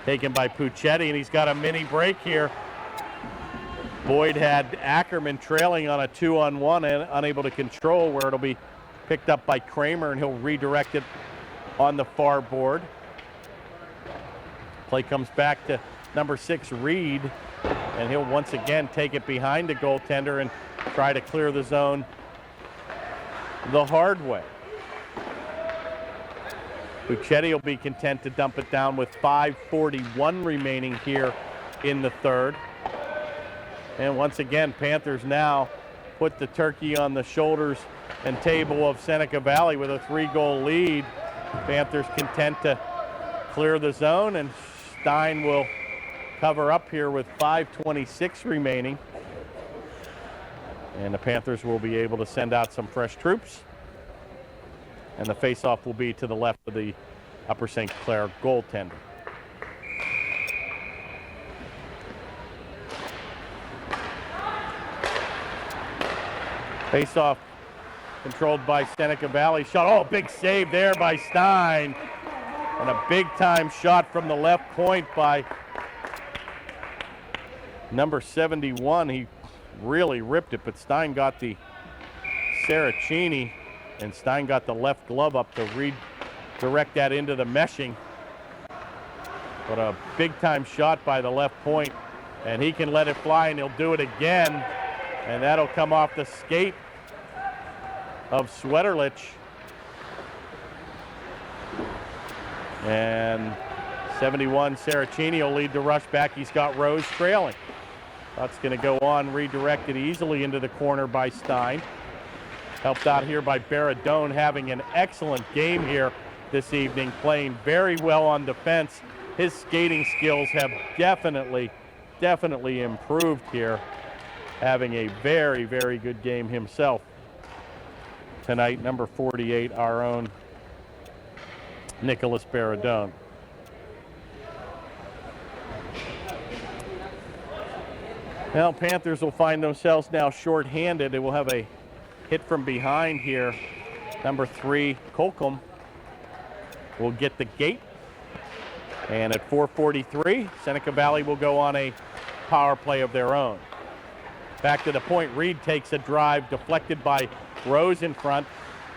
Speaker 1: Taken by Puccetti, and he's got a mini break here. Boyd had Ackerman trailing on a 2-on-1 and unable to control, where it'll be picked up by Kramer, and he'll redirect it on the far board. Play comes back to number 6, Reed, and he'll once again take it behind the goaltender and try to clear the zone the hard way. Puccetti will be content to dump it down with 5:41 remaining here in the third. And once again, Panthers now put the turkey on the shoulders and table of Seneca Valley with a 3-goal lead. Panthers content to clear the zone, and Stein will cover up here with 5:26 remaining. And the Panthers will be able to send out some fresh troops. And the faceoff will be to the left of the Upper St. Clair goaltender. Faceoff controlled by Seneca Valley. Shot, oh, big save there by Stein. And a big-time shot from the left point by number 71. He really ripped it, but Stein got the Saracini, and Stein got the left glove up to redirect that into the meshing. But a big-time shot by the left point, and he can let it fly, and he'll do it again. And that'll come off the skate of Sweterlich. And 71, Saracini will lead the rush back. He's got Rose trailing. That's going to go on, redirected easily into the corner by Stein. Helped out here by Baradone, having an excellent game here this evening, playing very well on defense. His skating skills have definitely improved here, having a very, very good game himself tonight. Number 48, our own Nicholas Baradone. Well, Panthers will find themselves now shorthanded. They will have a hit from behind here. Number 3, Colcom will get the gate. And at 4:43, Seneca Valley will go on a power play of their own. Back to the point, Reed takes a drive, deflected by Rose in front,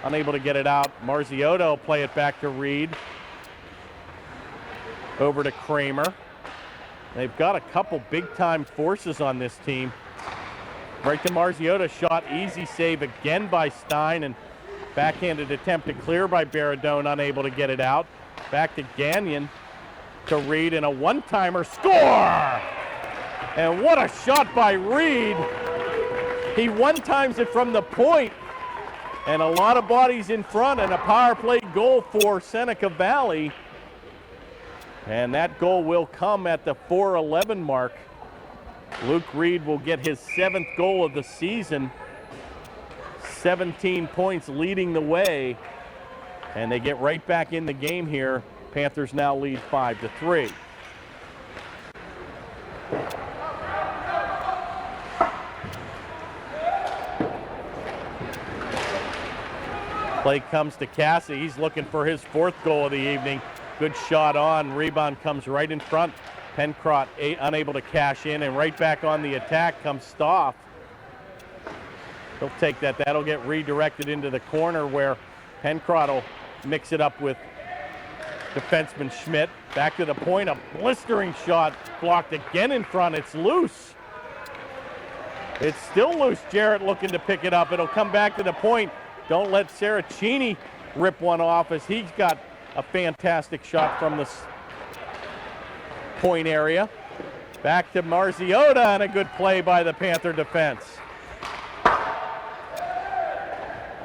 Speaker 1: unable to get it out. Marziota will play it back to Reed. Over to Kramer. They've got a couple big-time forces on this team. Right to Marziota, shot, easy save again by Stein, and backhanded attempt to clear by Baradone, unable to get it out. Back to Gagnon, to Reed, and a one-timer, score! And what a shot by Reed. He one-times it from the point, and a lot of bodies in front, and a power play goal for Seneca Valley. And that goal will come at the 4:11 mark. Luke Reed will get his 7th goal of the season. 17 points leading the way. And they get right back in the game here. Panthers now lead 5-3. Play comes to Cassie. He's looking for his 4th goal of the evening. Good shot on. Rebound comes right in front. Pencrott unable to cash in, and right back on the attack comes Stoff. He'll take that. That'll get redirected into the corner where Pencrott will mix it up with defenseman Schmidt. Back to the point, a blistering shot blocked again in front. It's loose. It's still loose. Jarrett looking to pick it up. It'll come back to the point. Don't let Saracini rip one off, as he's got a fantastic shot from the point area. Back to Marziota, and a good play by the Panther defense.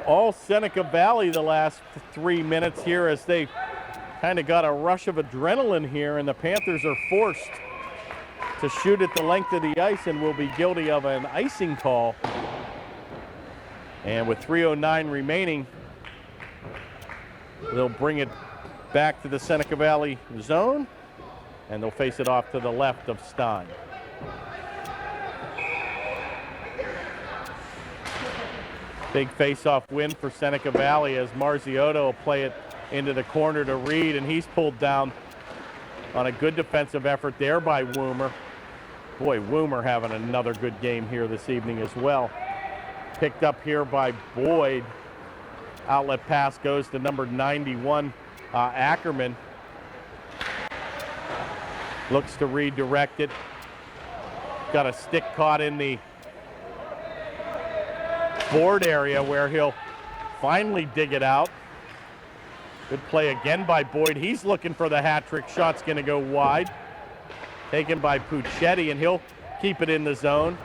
Speaker 1: All Seneca Valley the last 3 minutes here, as they kind of got a rush of adrenaline here, and the Panthers are forced to shoot at the length of the ice and will be guilty of an icing call. And with 3:09 remaining, they'll bring it back to the Seneca Valley zone, and they'll face it off to the left of Stein. Big face-off win for Seneca Valley, as Marziota will play it into the corner to Reed, and he's pulled down on a good defensive effort there by Woomer. Boy, Woomer having another good game here this evening as well. Picked up here by Boyd. Outlet pass goes to number 91, Ackerman. Looks to redirect it. Got a stick caught in the board area where he'll finally dig it out. Good play again by Boyd. He's looking for the hat trick. Shot's going to go wide. Taken by Puccetti, and he'll keep it in the zone.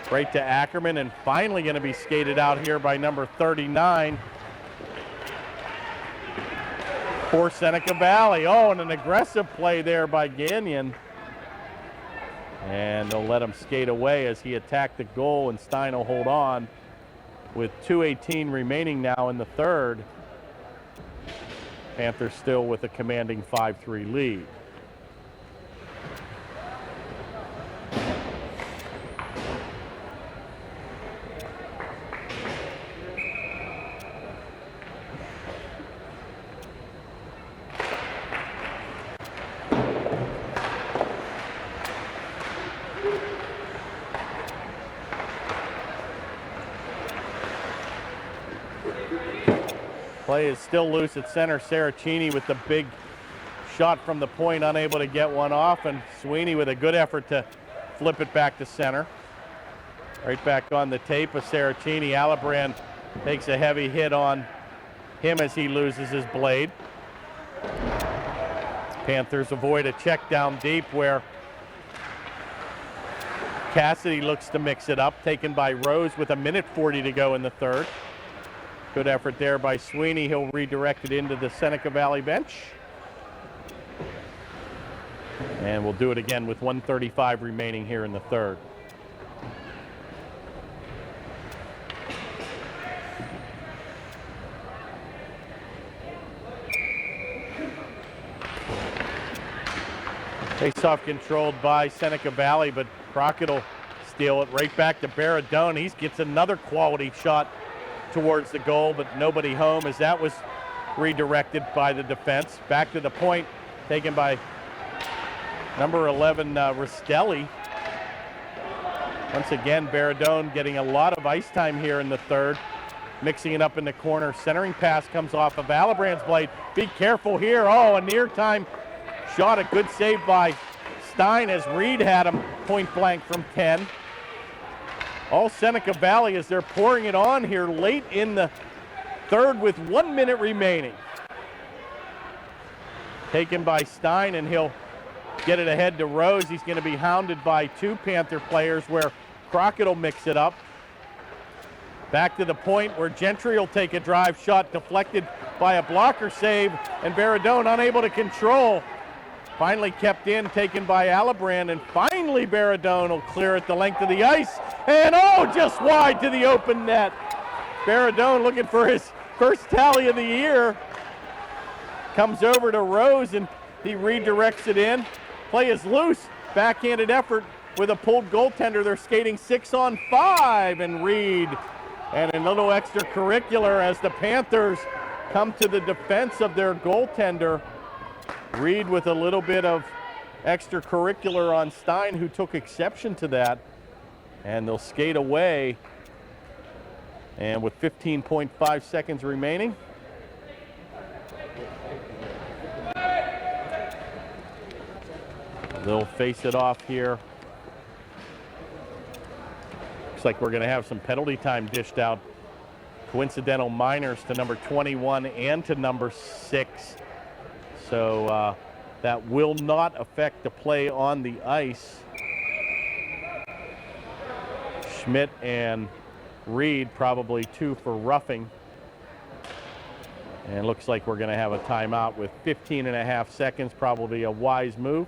Speaker 1: Right to Ackerman, and finally going to be skated out here by number 39 for Seneca Valley. Oh, and an aggressive play there by Gagnon. And they'll let him skate away as he attacked the goal, and Stein will hold on with 2:18 remaining now in the third. Panthers still with a commanding 5-3 lead. Play is still loose at center. Saracini with the big shot from the point, unable to get one off, and Sweeney with a good effort to flip it back to center. Right back on the tape of Saracini. Alibrand takes a heavy hit on him as he loses his blade. Panthers avoid a check down deep where Cassidy looks to mix it up, taken by Rose with 1:40 to go in the third. Good effort there by Sweeney. He'll redirect it into the Seneca Valley bench. And we'll do it again with 1:35 remaining here in the third. Face-off controlled by Seneca Valley, but Crockett will steal it right back to Baradone. He gets another quality shot towards the goal, but nobody home, as that was redirected by the defense. Back to the point, taken by number 11, Rastelli. Once again, Baradone getting a lot of ice time here in the third. Mixing it up in the corner. Centering pass comes off of Alibrand's blade. Be careful here. Oh, a near time shot. A good save by Stein, as Reed had him point blank from 10. All Seneca Valley as they're pouring it on here late in the third with 1 minute remaining. Taken by Stein, and he'll get it ahead to Rose. He's going to be hounded by two Panther players where Crockett will mix it up. Back to the point where Gentry will take a drive shot deflected by a blocker save, and Baradone unable to control. Finally kept in, taken by Alibrand, and finally Baradone will clear it the length of the ice. And oh, just wide to the open net. Baradone looking for his first tally of the year. Comes over to Rose, and he redirects it in. Play is loose. Backhanded effort with a pulled goaltender. They're skating 6-on-5, and Reed. And a little extracurricular as the Panthers come to the defense of their goaltender. Reed with a little bit of extracurricular on Stein, who took exception to that. And they'll skate away. And with 15.5 seconds remaining, they'll face it off here Looks like we're going to have some penalty time dished out. Coincidental minors to number 21 and to number 6. So that will not affect the play on the ice. Schmidt and Reed probably 2 for roughing. And looks like we're going to have a timeout with 15.5 seconds, probably a wise move.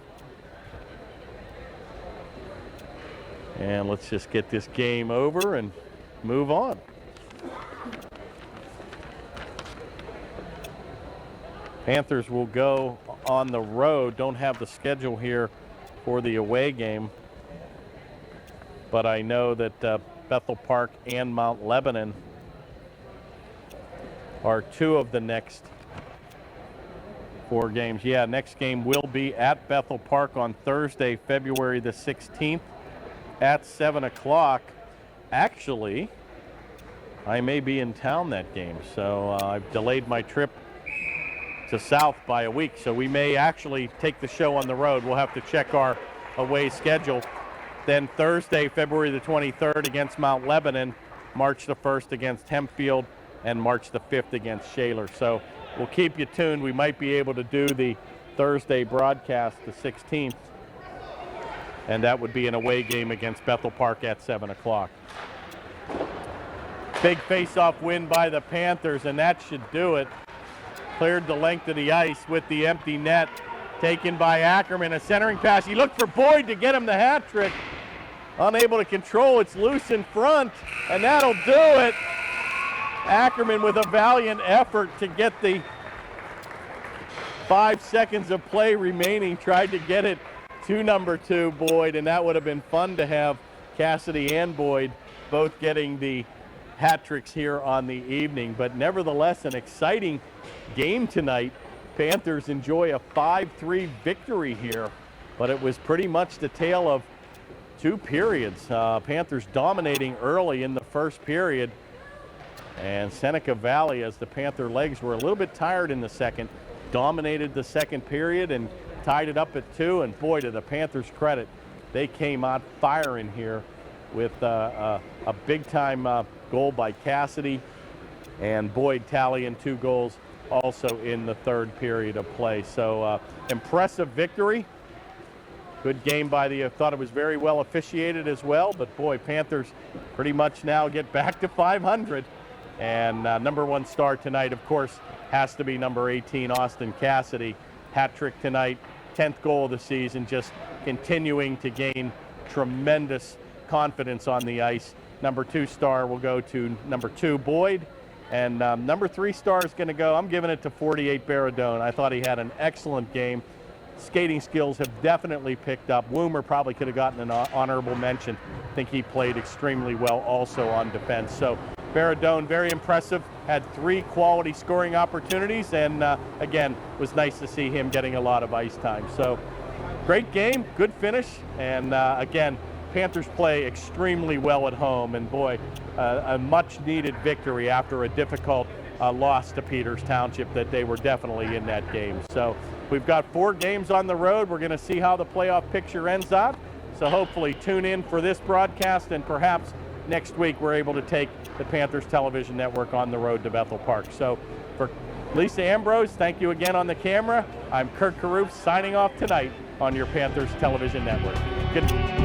Speaker 1: And let's just get this game over and move on. Panthers will go on the road. Don't have the schedule here for the away game, but I know that Bethel Park and Mount Lebanon are 2 of the next 4 games. Yeah, next game will be at Bethel Park on Thursday, February the 16th at 7 o'clock. Actually, I may be in town that game, so I've delayed my trip to South by a week, so we may actually take the show on the road. We'll have to check our away schedule. Then Thursday, February the 23rd against Mount Lebanon, March the 1st against Hempfield, and March the 5th against Shaler. So we'll keep you tuned. We might be able to do the Thursday broadcast, the 16th, and that would be an away game against Bethel Park at 7 o'clock. Big face-off win by the Panthers, and that should do it. Cleared the length of the ice with the empty net. Taken by Ackerman, a centering pass. He looked for Boyd to get him the hat trick. Unable to control, it's loose in front, and that'll do it. Ackerman with a valiant effort to get the 5 seconds of play remaining, tried to get it to number 2, Boyd, and that would have been fun to have Cassidy and Boyd both getting the hat tricks here on the evening. But nevertheless, an exciting game tonight. Panthers enjoy a 5-3 victory here, but it was pretty much the tale of 2 periods. Panthers dominating early in the first period, and Seneca Valley, as the Panther legs were a little bit tired in the second, dominated the second period and tied it up at 2. And boy, to the Panthers' credit, they came out firing here with a big-time goal by Cassidy, and Boyd tallying 2 goals also in the third period of play. So impressive victory. Good game by the, thought it was very well officiated as well, but boy, Panthers pretty much now get back to 500. And number 1 star tonight, of course, has to be number 18, Austin Cassidy. Hat trick tonight, 10th goal of the season, just continuing to gain tremendous confidence on the ice. Number 2 star will go to number 2, Boyd. And number 3 star is going to go, I'm giving it to 48, Baradone. I thought he had an excellent game. Skating skills have definitely picked up. Woomer probably could have gotten an honorable mention. I think he played extremely well also on defense. So Baradone, very impressive, had 3 quality scoring opportunities, and again, was nice to see him getting a lot of ice time. So great game, good finish, and again, Panthers play extremely well at home, and boy, a much needed victory after a difficult loss to Peters Township that they were definitely in that game. So we've got 4 games on the road. We're going to see how the playoff picture ends up. So hopefully tune in for this broadcast, and perhaps next week we're able to take the Panthers television network on the road to Bethel Park. So for Lisa Ambrose, thank you again on the camera. I'm Kurt Caruth signing off tonight on your Panthers television network. Good.